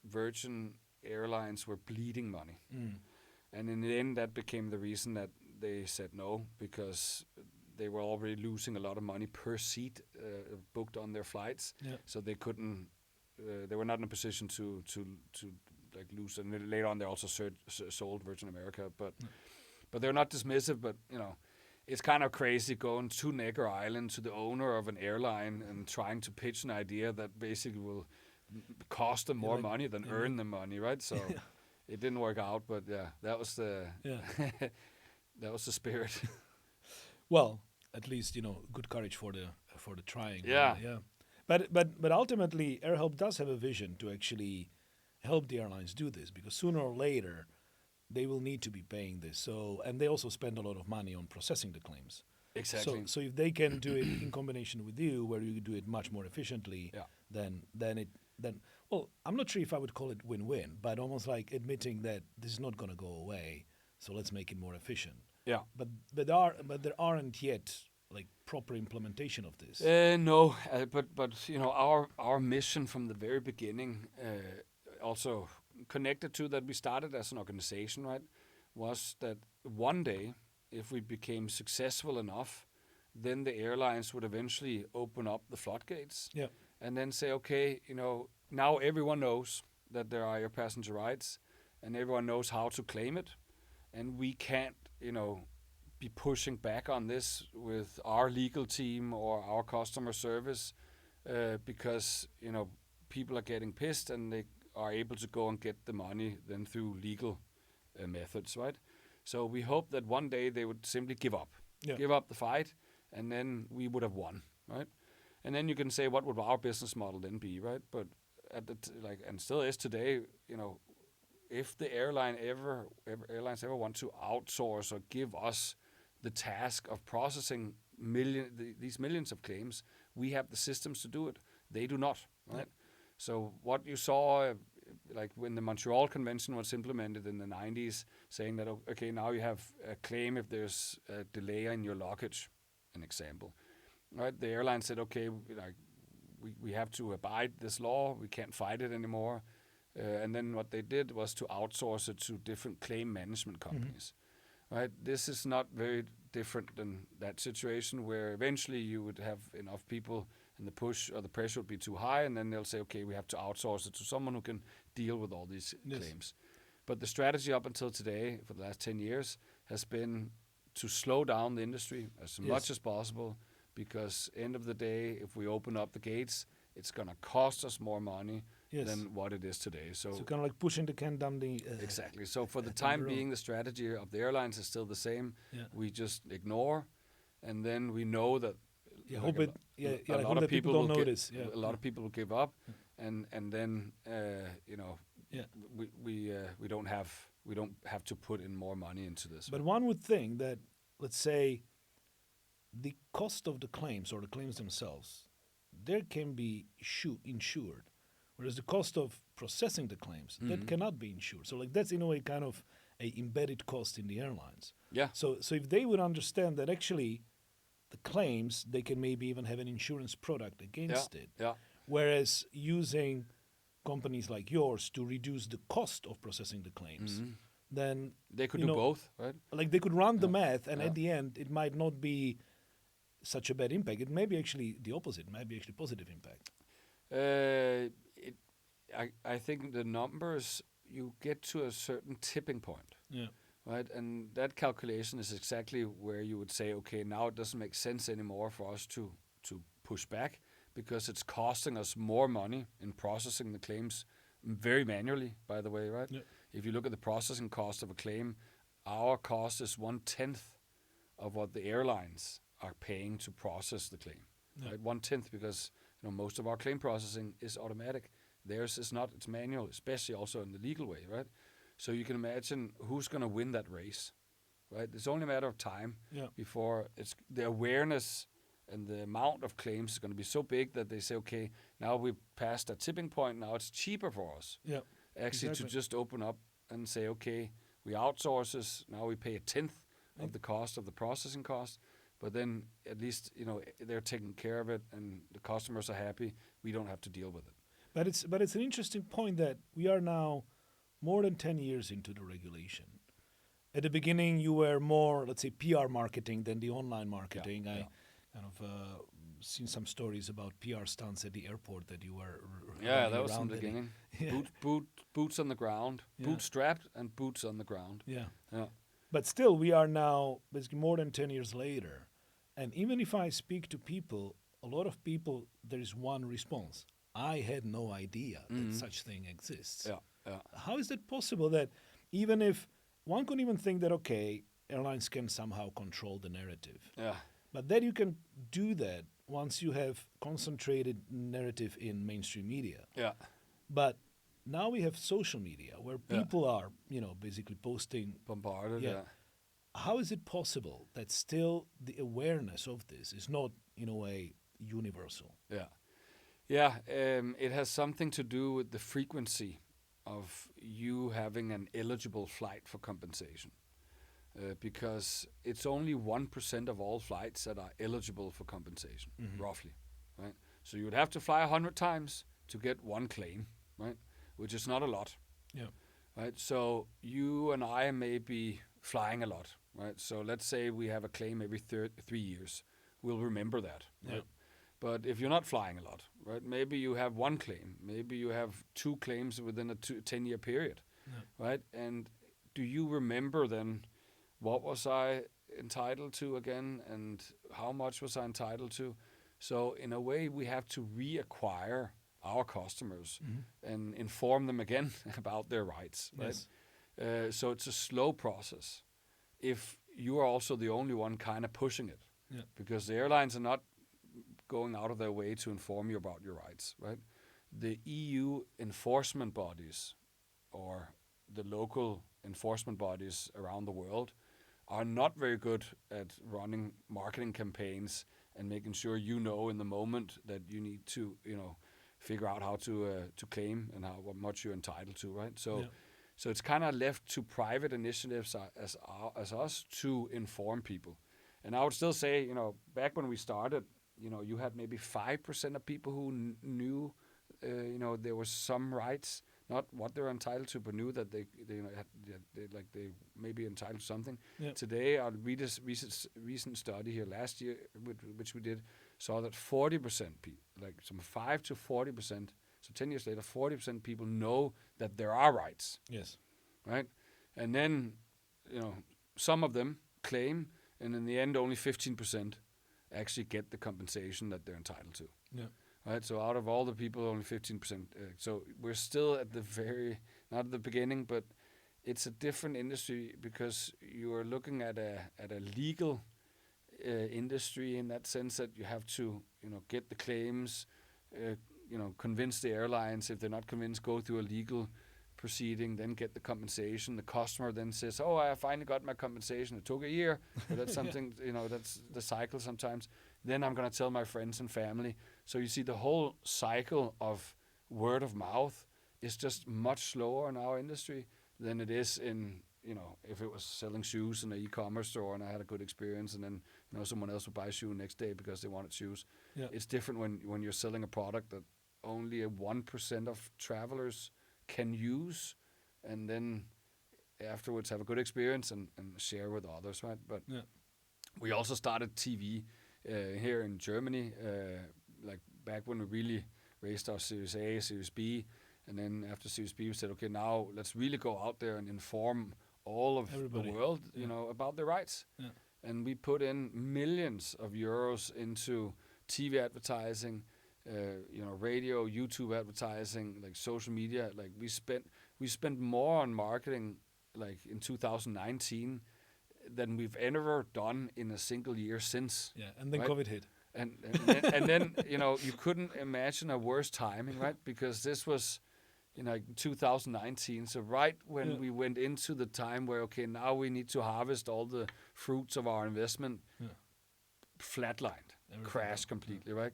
Virgin Airlines were bleeding money, and in the end, that became the reason that they said no, because they were already losing a lot of money per seat booked on their flights. So they couldn't. They were not in a position to like lose. And later on, they also sold Virgin America, but they're not dismissive. But it's kind of crazy going to Necker Island to the owner of an airline and trying to pitch an idea that basically will cost them more money than earn them money, right? So it didn't work out, but that was the that was the spirit. Well, at least good courage for the trying. Yeah. But ultimately, AirHelp does have a vision to actually help the airlines do this, because sooner or later they will need to be paying this. So, and they also spend a lot of money on processing the claims. Exactly. So if they can do it in combination with you, where you do it much more efficiently, then well, I'm not sure if I would call it win-win, but almost like admitting that this is not going to go away. So let's make it more efficient. Yeah. But there aren't yet like proper implementation of this. No, but our mission from the very beginning, also connected to that we started as an organization, right, was that one day, if we became successful enough, then the airlines would eventually open up the floodgates. Yeah. And then say, okay, now everyone knows that there are air passenger rights, and everyone knows how to claim it, and we can't, be pushing back on this with our legal team or our customer service, because people are getting pissed and they are able to go and get the money then through legal methods, right? So we hope that one day they would simply give up the fight, and then we would have won, right? And then you can say, what would our business model then be, right? But at the and still is today, if the airlines ever want to outsource or give us the task of processing these millions of claims, we have the systems to do it. They do not, right? So what you saw, like when the Montreal Convention was implemented in the 90s, saying that, okay, now you have a claim if there's a delay in your luggage, an example, right? The airline said, okay, we have to abide this law. We can't fight it anymore. And then what they did was to outsource it to different claim management companies, right? This is not very different than that situation where eventually you would have enough people and the push or the pressure would be too high, and then they'll say, okay, we have to outsource it to someone who can deal with all these claims. But the strategy up until today, for the last 10 years, has been to slow down the industry as much as possible, because end of the day, if we open up the gates, it's going to cost us more money than what it is today. So kind of like pushing the can down the... exactly. So for the time being, the strategy of the airlines is still the same. We just ignore, and then we know that a lot of people don't notice. A lot of people will give up, and then we don't have to put in more money into this. But one would think that, let's say, the cost of the claims or the claims themselves, there can be insured, whereas the cost of processing the claims that cannot be insured. So like that's in a way kind of a embedded cost in the airlines. Yeah. So if they would understand that actually the claims, they can maybe even have an insurance product against it. Yeah. Whereas using companies like yours to reduce the cost of processing the claims, then they could do both, right? Like they could run the math, and at the end, it might not be such a bad impact. It may be actually the opposite. It might be actually positive impact. I think the numbers, you get to a certain tipping point. Yeah. Right, and that calculation is exactly where you would say, okay, now it doesn't make sense anymore for us to push back, because it's costing us more money in processing the claims very manually, by the way, right? Yeah. If you look at the processing cost of a claim, our cost is 1/10 of what the airlines are paying to process the claim. Yeah. Right? 1/10, because most of our claim processing is automatic. Theirs is not; it's manual, especially also in the legal way, right? So you can imagine who's going to win that race, right? It's only a matter of time before the awareness and the amount of claims is going to be so big that they say, okay, now we've passed a tipping point. Now it's cheaper for us Yeah. actually Exactly. to just open up and say, okay, we outsource this. Now we pay a tenth of the cost of the processing cost, but then at least they're taking care of it and the customers are happy. We don't have to deal with it. But it's an interesting point that we are now more than 10 years into the regulation. At the beginning, you were more, let's say, PR marketing than the online marketing. I kind of seen some stories about PR stunts at the airport that you were running that was around in the beginning. Yeah. Boots on the ground, Yeah. bootstrapped and boots on the ground. Yeah. Yeah. But still, we are now basically more than 10 years later. And even if I speak to people, a lot of people, there is one response. I had no idea that such thing exists. Yeah. Yeah. How is it possible that even if one could even think that, okay, airlines can somehow control the narrative, Yeah. but then you can do that once you have concentrated narrative in mainstream media. Yeah. But now we have social media where people are, basically posting. Bombarded. Yeah. Yeah. How is it possible that still the awareness of this is not, in a way, universal? Yeah. Yeah. It has something to do with the frequency of you having an eligible flight for compensation. Because it's only 1% of all flights that are eligible for compensation, roughly, right? So you would have to fly 100 times to get one claim, right? Which is not a lot, Yeah. right? So you and I may be flying a lot, right? So let's say we have a claim every 3 years. We'll remember that, right? Yeah. But if you're not flying a lot, right? Maybe you have one claim. Maybe you have 2 claims within a 10-year period, right? And do you remember then what was I entitled to again and how much was I entitled to? So in a way, we have to reacquire our customers and inform them again about their rights, right? Yes. So it's a slow process if you are also the only one kind of pushing it, because the airlines are not going out of their way to inform you about your rights, right? The EU enforcement bodies or the local enforcement bodies around the world are not very good at running marketing campaigns and making sure in the moment that you need to, figure out how to claim and how much you're entitled to, right? So it's kind of left to private initiatives as us to inform people. And I would still say, back when we started, you had maybe 5% of people who knew, there was some rights, not what they're entitled to, but knew that they may be entitled to something. Yeah. Today, I'll read this recent study here last year, which we did, saw that 40% people, like some 5 to 40%, so 10 years later, 40% people know that there are rights. Yes. Right? And then, some of them claim, and in the end, only 15% actually get the compensation that they're entitled to. Yeah. Right, so out of all the people, only 15%. So we're still at not at the beginning, but it's a different industry because you are looking at a legal industry in that sense that you have to, get the claims, convince the airlines. If they're not convinced, go through a legal proceeding, then get the compensation. The customer then says, "Oh, I finally got my compensation. It took a year, but that's something, that's the cycle sometimes. Then I'm going to tell my friends and family." So you see the whole cycle of word of mouth is just much slower in our industry than it is in, if it was selling shoes in an e-commerce store and I had a good experience and then, someone else would buy a shoe next day because they wanted shoes. Yeah. It's different when you're selling a product that only 1% of travelers can use and then afterwards have a good experience and share with others, right? But we also started TV here in Germany, like back when we really raised our Series A, Series B, and then after Series B we said, okay, now let's really go out there and inform all of Everybody. the world, about their rights. Yeah. And we put in millions of euros into TV advertising, radio, YouTube advertising, like social media. Like we spent more on marketing, like in 2019, than we've ever done in a single year since. Yeah, and then right? COVID hit. And then you couldn't imagine a worse timing, right? Because this was, 2019. So right when we went into the time where, okay, now we need to harvest all the fruits of our investment, flatlined, crashed completely, right?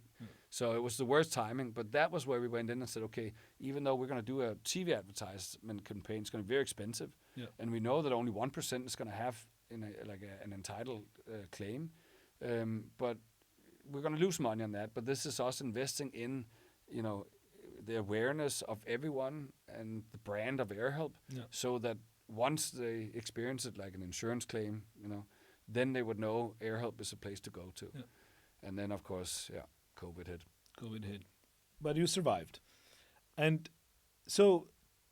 So it was the worst timing, but that was where we went in and said, okay, even though we're going to do a TV advertisement campaign, it's going to be very expensive, and we know that only 1% is going to have an entitled claim, but we're going to lose money on that. But this is us investing in, the awareness of everyone and the brand of AirHelp, so that once they experience it like an insurance claim, then they would know AirHelp is a place to go to. And then, of course, COVID hit. But you survived. And so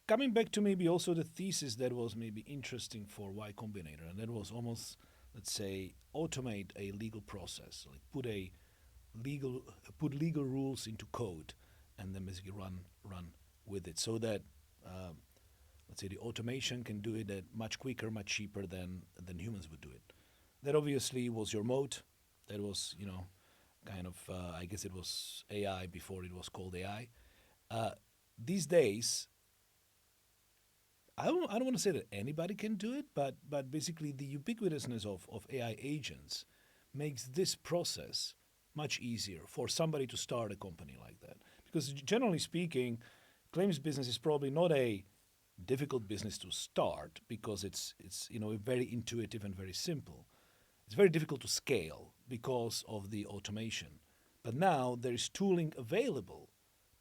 coming back to maybe also the thesis that was maybe interesting for Y Combinator, and that was almost, let's say, automate a legal process, like put legal rules into code and then basically run with it, so that let's say the automation can do it much quicker, much cheaper than humans would do it. That obviously was your moat. That was, kind of, I guess it was AI before it was called AI. These days, I don't want to say that anybody can do it, but basically the ubiquitousness of AI agents makes this process much easier for somebody to start a company like that. Because generally speaking, claims business is probably not a difficult business to start, because it's very intuitive and very simple. It's very difficult to scale because of the automation. But now there is tooling available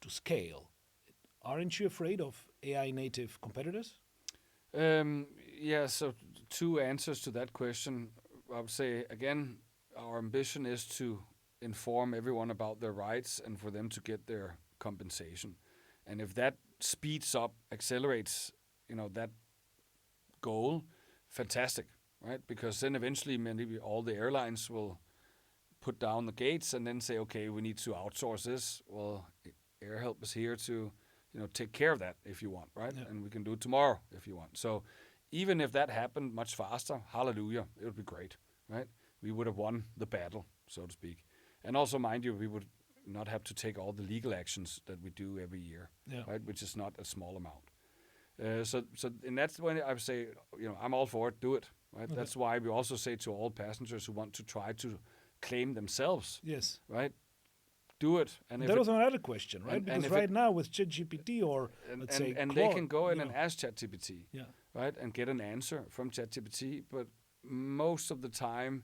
to scale. Aren't you afraid of AI native competitors? So two answers to that question. I would say, again, our ambition is to inform everyone about their rights and for them to get their compensation. And if that speeds up, accelerates, that goal, fantastic, right? Because then eventually maybe all the airlines will put down the gates and then say, okay, we need to outsource this. Well, AirHelp is here to, take care of that if you want, right? Yeah. And we can do it tomorrow if you want. So even if that happened much faster, hallelujah, it would be great, right? We would have won the battle, so to speak. And also, mind you, we would not have to take all the legal actions that we do every year, right? Which is not a small amount. So in that way, I would say, I'm all for it. Do it, right? Okay. That's why we also say to all passengers who want to try to claim themselves, yes, right? Do it. And that was another question, right? Because right now with ChatGPT or let's say Claude, they can go in and ask ChatGPT, right, and get an answer from ChatGPT. But most of the time,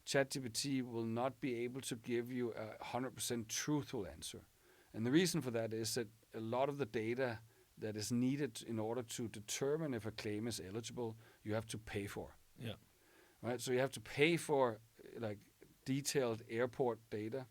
ChatGPT will not be able to give you a 100% truthful answer. And the reason for that is that a lot of the data that is needed in order to determine if a claim is eligible, you have to pay for. Yeah. Right? So you have to pay for like detailed airport data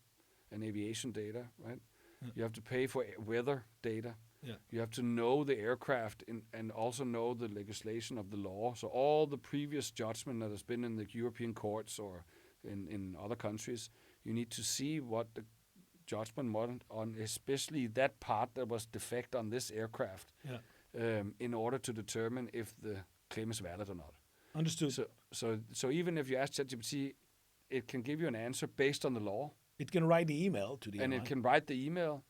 and aviation data, right? Yeah. You have to pay for weather data. Yeah. You have to know the aircraft and also know the legislation of the law. So all the previous judgment that has been in the European courts or in other countries, you need to see what the judgment was on, especially that part that was defect on this aircraft, in order to determine if the claim is valid or not. Understood. So even if you ask ChatGPT, it can give you an answer based on the law. It can write the email to the airline. It can write the email,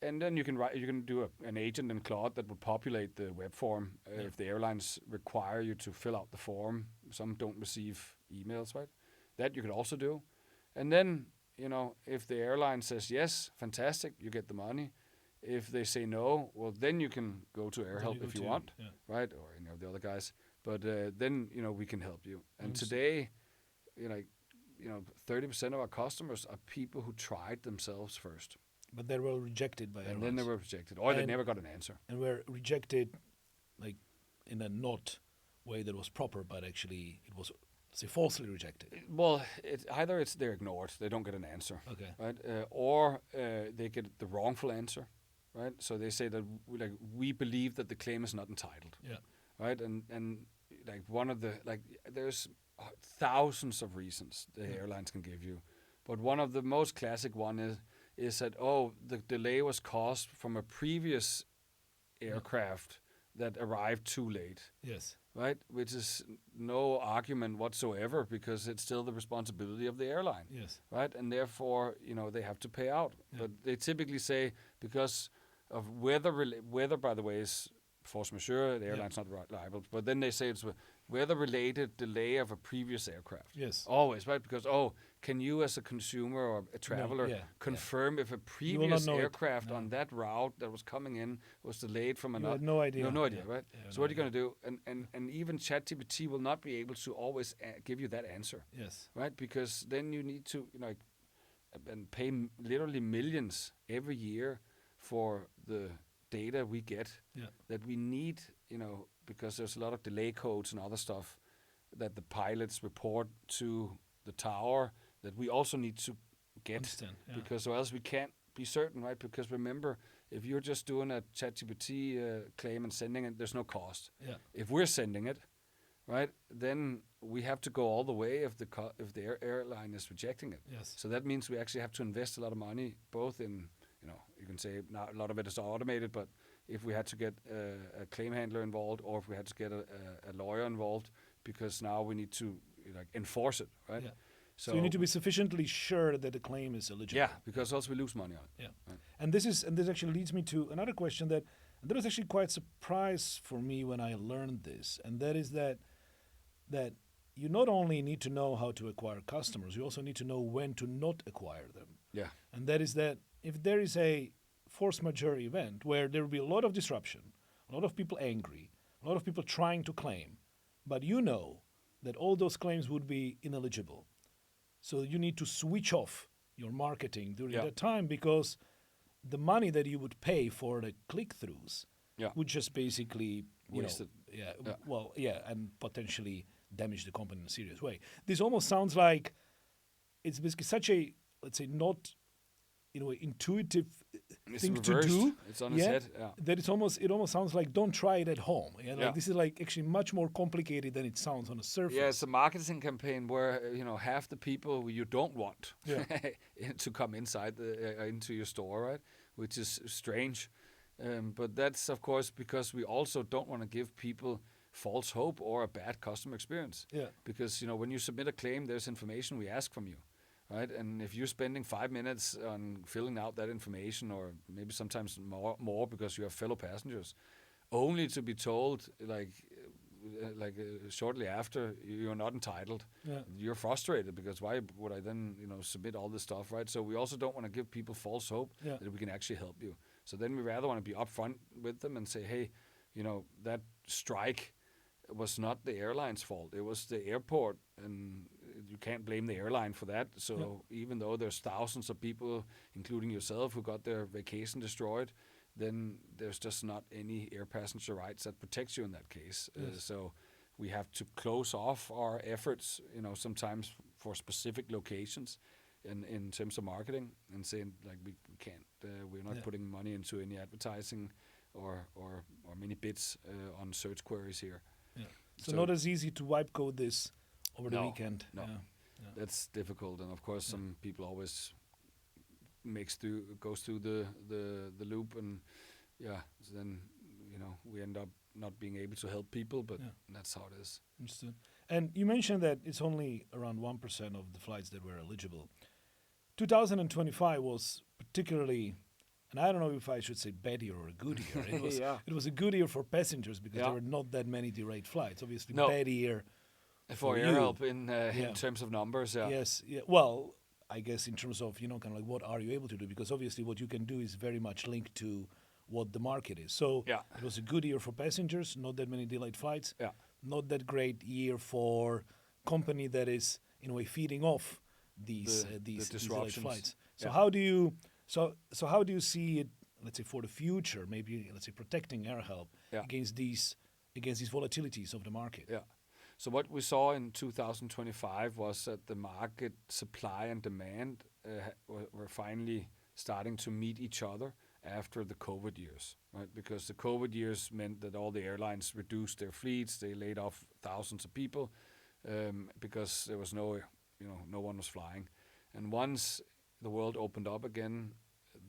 and then you can do an agent in Claude that will populate the web form if the airlines require you to fill out the form. Some don't receive emails, right? That you could also do. And then, if the airline says yes, fantastic, you get the money. If they say no, well, then you can go to AirHelp if you want, right? Or any of the other guys. But then, we can help you. And today, 30% of our customers are people who tried themselves first. But they were rejected by airlines. And then they were rejected, or they never got an answer. And were rejected, like, in a not way that was proper, but actually it was, say, falsely rejected. Well, either they're ignored, they don't get an answer, right? Or they get the wrongful answer, right? So they say that we believe that the claim is not entitled, right? And like one of the there's thousands of reasons the airlines can give you, but one of the most classic one is that the delay was caused from a previous aircraft that arrived too late. Yes. Right, which is no argument whatsoever, because it's still the responsibility of the airline. Yes. Right, and therefore they have to pay out. Yeah. But they typically say because of weather, by the way, is force majeure. The airline's not liable. But then they say it's weather-related delay of a previous aircraft. Yes. Always, right? Because, can you as a consumer or a traveler confirm if a previous aircraft on that route that was coming in was delayed from another? You had no idea. You have no idea, right? Yeah, so what are you going to do? And even ChatGPT will not be able to always give you that answer. Yes. Right? Because then you need to, and pay literally millions every year for the data we get that we need, because there's a lot of delay codes and other stuff that the pilots report to the tower that we also need to get, because or else we can't be certain, right? Because remember, if you're just doing a ChatGPT claim and sending it, there's no cost. Yeah. If we're sending it, right, then we have to go all the way if the airline is rejecting it. Yes. So that means we actually have to invest a lot of money, both in, you can say now a lot of it is automated, but if we had to get a claim handler involved, or if we had to get a lawyer involved, because now we need to enforce it, right? Yeah. So you need to be sufficiently sure that the claim is eligible. Yeah, because else we lose money on it. Yeah. Right. And this actually leads me to another question that was actually quite a surprise for me when I learned this, and that is that you not only need to know how to acquire customers, you also need to know when to not acquire them. Yeah. And that is that if there is a force majeure event where there will be a lot of disruption, a lot of people angry, a lot of people trying to claim, but you know that all those claims would be ineligible. So you need to switch off your marketing during that time, because the money that you would pay for the click-throughs would just basically wasted. And potentially damage the company in a serious way. This almost sounds like it's basically such a, let's say, not intuitive thing to do. It's on its head. Yeah. That it almost sounds like don't try it at home. This is actually much more complicated than it sounds on the surface. Yeah, it's a marketing campaign where half the people you don't want to come inside into your store, right? Which is strange, but that's of course because we also don't want to give people false hope or a bad customer experience. Yeah. Because when you submit a claim, there's information we ask from you. Right, and if you're spending 5 minutes on filling out that information, or maybe sometimes more because you have fellow passengers, only to be told shortly after you're not entitled, you're frustrated because why would I then submit all this stuff, right? So we also don't want to give people false hope that we can actually help you. So then we rather want to be upfront with them and say, hey, that strike was not the airline's fault; it was the airport, and you can't blame the airline for that. So even though there's thousands of people, including yourself, who got their vacation destroyed, then there's just not any air passenger rights that protects you in that case. Yes. So we have to close off our efforts, sometimes for specific locations in terms of marketing, and saying we can't, we're not putting money into any advertising or many bits on search queries here. Yeah. So not as easy to wipe code this over the weekend. No, that's difficult, and of course some people always goes through the loop, and so then we end up not being able to help people, but that's how it is. Understood. And you mentioned that it's only around 1% of the flights that were eligible. 2025 was particularly, and I don't know if I should say bad year or a good year. It was a good year for passengers because there were not that many delayed flights. Obviously, bad year for AirHelp in terms of numbers. Yeah. Yes. Yeah. Well, I guess in terms of what are you able to do, because obviously what you can do is very much linked to what the market is. So it was a good year for passengers. Not that many delayed flights. Yeah. Not that great year for company that is in a way feeding off these delayed flights. So how do you how do you see it, let's say, for the future, maybe let's say protecting AirHelp against these volatilities of the market? Yeah. So what we saw in 2025 was that the market supply and demand were finally starting to meet each other after the COVID years, right? Because the COVID years meant that all the airlines reduced their fleets, they laid off thousands of people because there was no one was flying. And once the world opened up again,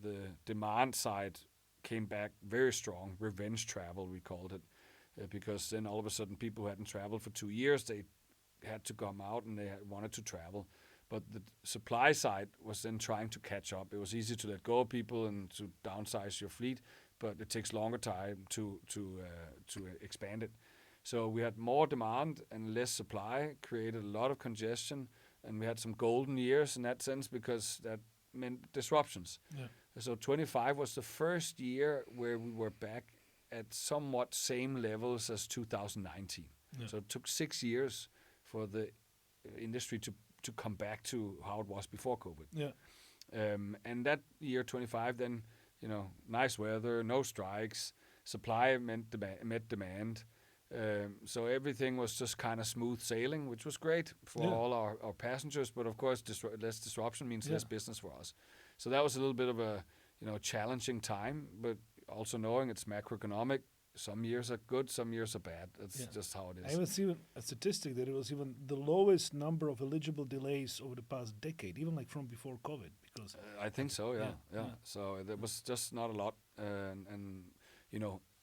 the demand side came back very strong. Revenge travel, we called it, because then all of a sudden people who hadn't traveled for 2 years, they had to come out and they wanted to travel. But the supply side was then trying to catch up. It was easy to let go of people and to downsize your fleet, but it takes longer time to expand it. So we had more demand and less supply, created a lot of congestion, and we had some golden years in that sense because that meant disruptions. Yeah. So 25 was the first year where we were back at somewhat same levels as 2019. Yeah. So it took 6 years for the industry to come back to how it was before COVID. Yeah. And that year 25, then, nice weather, no strikes, supply met demand. So everything was just kind of smooth sailing, which was great for all our passengers. But of course, less disruption means less business for us. So that was a little bit of a challenging time, but also knowing it's macroeconomic. Some years are good, some years are bad. That's just how it is. I was even a statistic that it was even the lowest number of eligible delays over the past decade, even like from before COVID. Because I think so, yeah. So there was just not a lot, and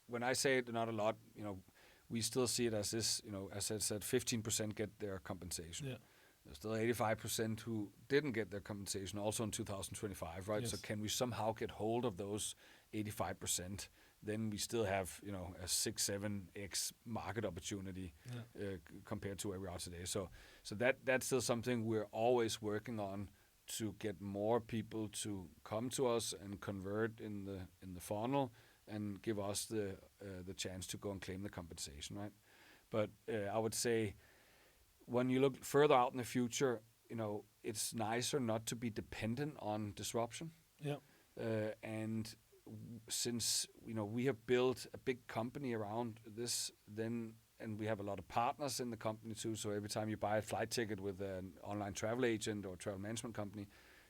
when I say it, not a lot, we still see it as this. As I said, 15% get their compensation. Yeah. There's still 85% who didn't get their compensation, also in 2025, right? Yes. So can we somehow get hold of those 85%? Then we still have, a 6-7x market opportunity compared to where we are today. So that's still something we're always working on to get more people to come to us and convert in the funnel and give us the chance to go and claim the compensation, right? But I would say when you look further out in the future, it's nicer not to be dependent on disruption. Yeah. And since we have built a big company around this, and we have a lot of partners in the company too. So every time you buy a flight ticket with an online travel agent or travel management company,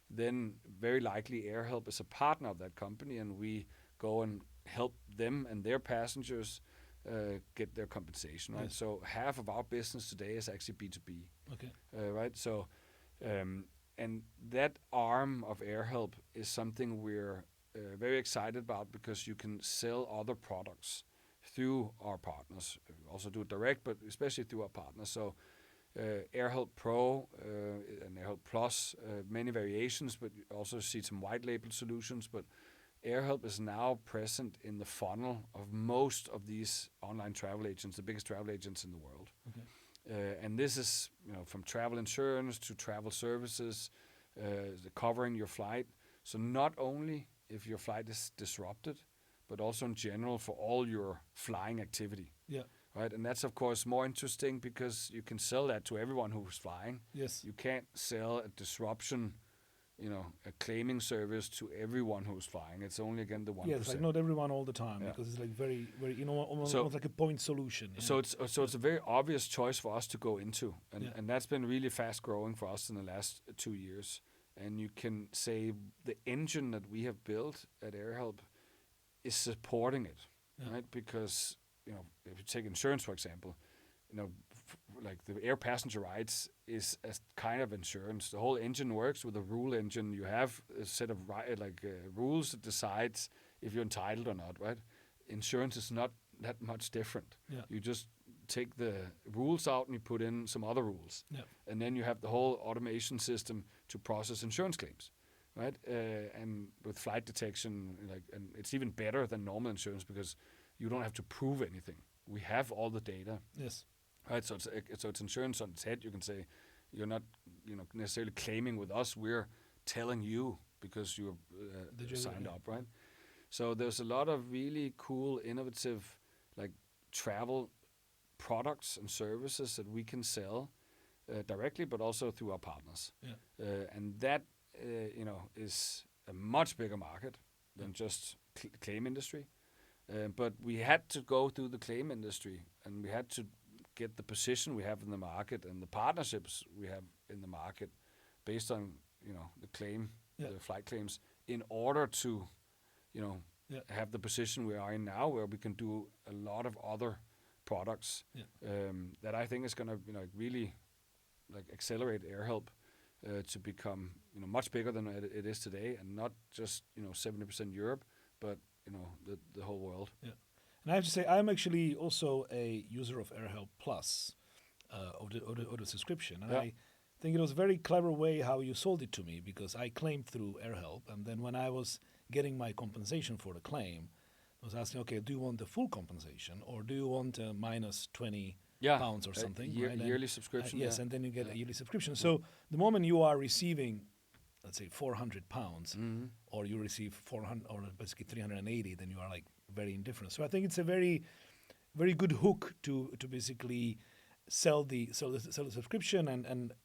then very likely AirHelp is a partner of that company, and we go and help them and their passengers get their compensation. Right. Yes. So half of our business today is actually B2B. Okay. Right. So and that arm of AirHelp is something we're very excited about because you can sell other products through our partners. We also do it direct, but especially through our partners. So AirHelp Pro and AirHelp Plus, many variations, but you also see some white label solutions. But AirHelp is now present in the funnel of most of these online travel agents, the biggest travel agents in the world. Okay. And this is from travel insurance to travel services, covering your flight. So not only if your flight is disrupted, but also in general for all your flying activity. Yeah. Right, and that's of course more interesting because you can sell that to everyone who's flying. Yes. You can't sell a disruption, a claiming service to everyone who's flying. It's only again the 1%. Yes, like not everyone all the time because it's like very, very, almost like a point solution. So it's a very obvious choice for us to go into, and that's been really fast growing for us in the last 2 years. And you can say the engine that we have built at AirHelp is supporting it, right? Because if you take insurance, for example, like the air passenger rights is a kind of insurance. The whole engine works with a rule engine. You have a set of rules that decides if you're entitled or not, right? Insurance is not that much different. Yeah. You just take the rules out and you put in some other rules. Yeah. And then you have the whole automation system to process insurance claims, right? And with flight detection, and it's even better than normal insurance because you don't have to prove anything. We have all the data. Yes. Right. So it's insurance on its head. You can say you're not necessarily claiming with us. We're telling you because you're signed up, right? So there's a lot of really cool, innovative, travel products and services that we can sell directly, but also through our partners. Yeah. And that is a much bigger market than just claim industry. But we had to go through the claim industry, and we had to get the position we have in the market and the partnerships we have in the market based on the claim, the flight claims, in order to have the position we are in now, where we can do a lot of other products that I think is going to really accelerate AirHelp to become much bigger than it is today, and not just 70% Europe, but the whole world. Yeah, and I have to say I'm actually also a user of AirHelp Plus, of the subscription, and I think it was a very clever way how you sold it to me, because I claimed through AirHelp, and then when I was getting my compensation for the claim, it was asking, okay, do you want the full compensation or do you want a minus 20 Yeah, pounds or something? Right? And, yearly subscription. yes, yeah. and then you get Yeah. a yearly subscription. So the moment you are receiving, let's say, 400 pounds, or you receive 400 or basically 380, then you are like very indifferent. So I think it's a very, very good hook to basically sell the subscription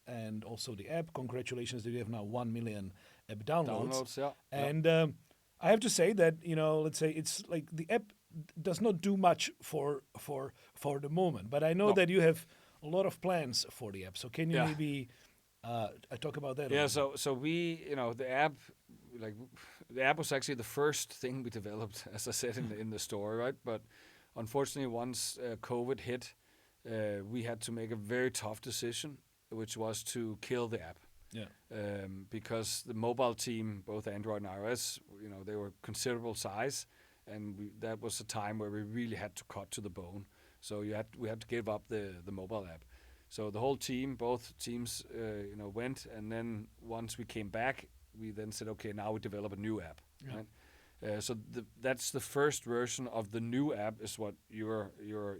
and also the app. Congratulations that you have now 1 million app downloads. Yeah. And I have to say that, let's say it's like the app does not do much for the moment, but I know No. that you have a lot of plans for the app. So can you Yeah. maybe talk about that? a Yeah, little so we, the app, like the app was actually the first thing we developed, as I said in the story, right? But unfortunately, once COVID hit, we had to make a very tough decision, which was to kill the app. bit? Yeah. Because the mobile team, both Android and iOS, they were considerable size, and that was a time where we really had to cut to the bone. So we had to give up the mobile app. So the whole team, both teams, went, and then once we came back, we then said, okay, now we develop a new app. Yeah. Right? So that's the first version of the new app is what you're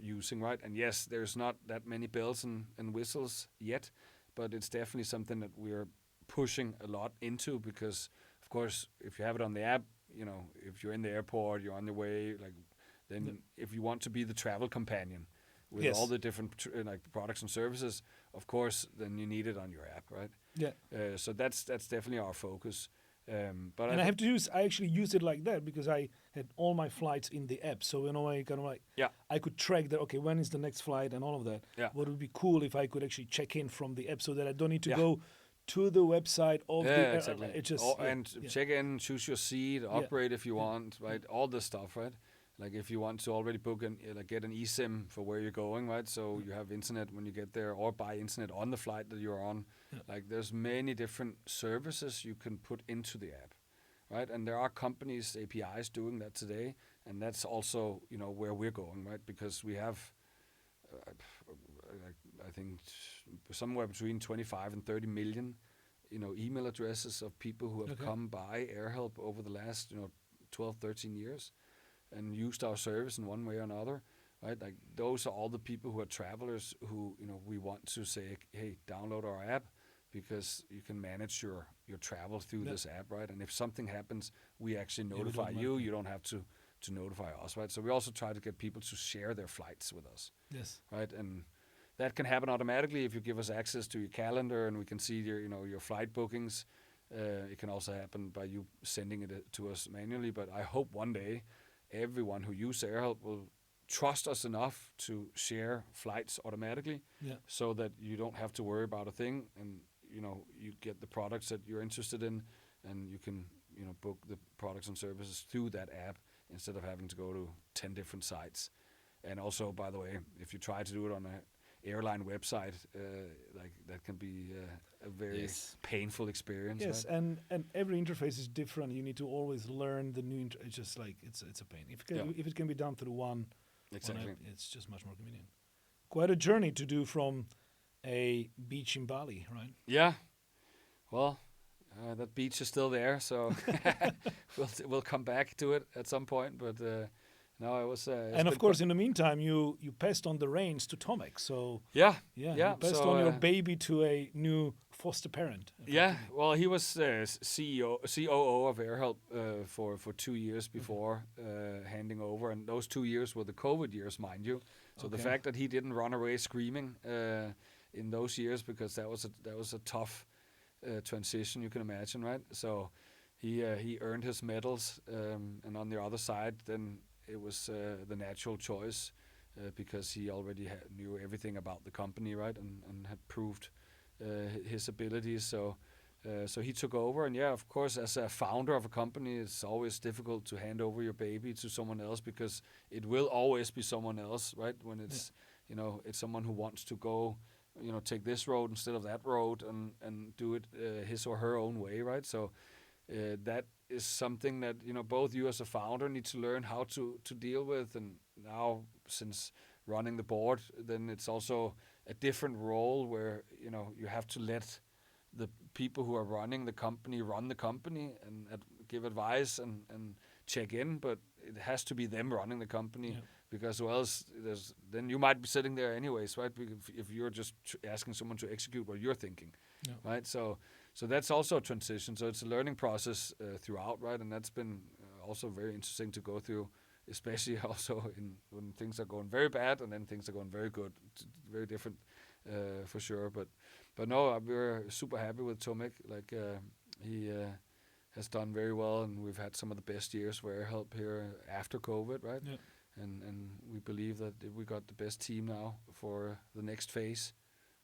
using, right? And yes, there's not that many bells and whistles yet, but it's definitely something that we're pushing a lot into because, of course, if you have it on the app, if you're in the airport, you're on the way, then if you want to be the travel companion with Yes. all the different products and services, of course, then you need it on your app, right? Yeah. So that's definitely our focus. But And I actually used it like that because I had all my flights in the app. So I kind of like Yeah. I could track that. Okay, when is the next flight and all of that. Yeah. What would be cool if I could actually check in from the app so that I don't need to Yeah. go to the website of the exactly. It just Check in, choose your seat, upgrade if you want, right? All this stuff, right? Like if you want to already book get an eSIM for where you're going, right? So you have internet when you get there, or buy internet on the flight that you're on. Yeah. Like there's many different services you can put into the app, right? And there are companies, APIs doing that today, and that's also where we're going, right? Because we have, I think somewhere between 25 and 30 million, email addresses of people who have come by AirHelp over the last 12, 13 years. And used our service in one way or another, right? Like those are all the people who are travelers who we want to say, hey, download our app because you can manage your travel through this app, right? And if something happens, we actually notify you. You don't have to notify us, right? So we also try to get people to share their flights with us, Yes. right? And that can happen automatically if you give us access to your calendar and we can see your flight bookings. It can also happen by you sending it to us manually. But I hope one day everyone who uses AirHelp will trust us enough to share flights automatically, so that you don't have to worry about a thing, and you get the products that you're interested in, and you can book the products and services through that app instead of having to go to 10 different sites. And also, by the way, if you try to do it on a airline website, that can be a very painful experience. Yes, right? and every interface is different. You need to always learn the new. It's just like it's a pain. If it can be done through one Exactly. app, it's just much more convenient. Quite a journey to do from a beach in Bali, right? Yeah. Well, that beach is still there, so we'll come back to it at some point. But no, it was. And of course, in the meantime, you passed on the reins to Tomek. So yeah, you passed on your baby to a new foster parent. Yeah, well, he was COO of AirHelp for 2 years before handing over, and those 2 years were the COVID years, mind you. So the fact that he didn't run away screaming in those years, because that was a tough transition, you can imagine, right? So he earned his medals, and on the other side, then it was the natural choice because he already knew everything about the company, right, and had proved his abilities. So he took over, and of course, as a founder of a company, it's always difficult to hand over your baby to someone else, because it will always be someone else, right? When it's it's someone who wants to go, take this road instead of that road, and do it his or her own way, right? So that is something that both you as a founder need to learn how to deal with, and now since running the board, then it's also a different role where you have to let the people who are running the company run the company and give advice and check in, but it has to be them running the company, Yeah. because else then you might be sitting there anyways, right? If you're just asking someone to execute what you're thinking, Yeah. right? So that's also a transition. So it's a learning process throughout, right? And that's been also very interesting to go through, especially also when things are going very bad and then things are going very good. It's very different for sure. But no, we're super happy with Tomek. Like he has done very well, and we've had some of the best years for AirHelp here after COVID, right? Yeah. And we believe that we got the best team now for the next phase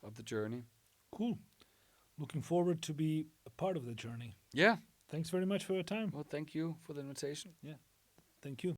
of the journey. Cool. Looking forward to be a part of the journey. Yeah. Thanks very much for your time. Well, thank you for the invitation. Thank you.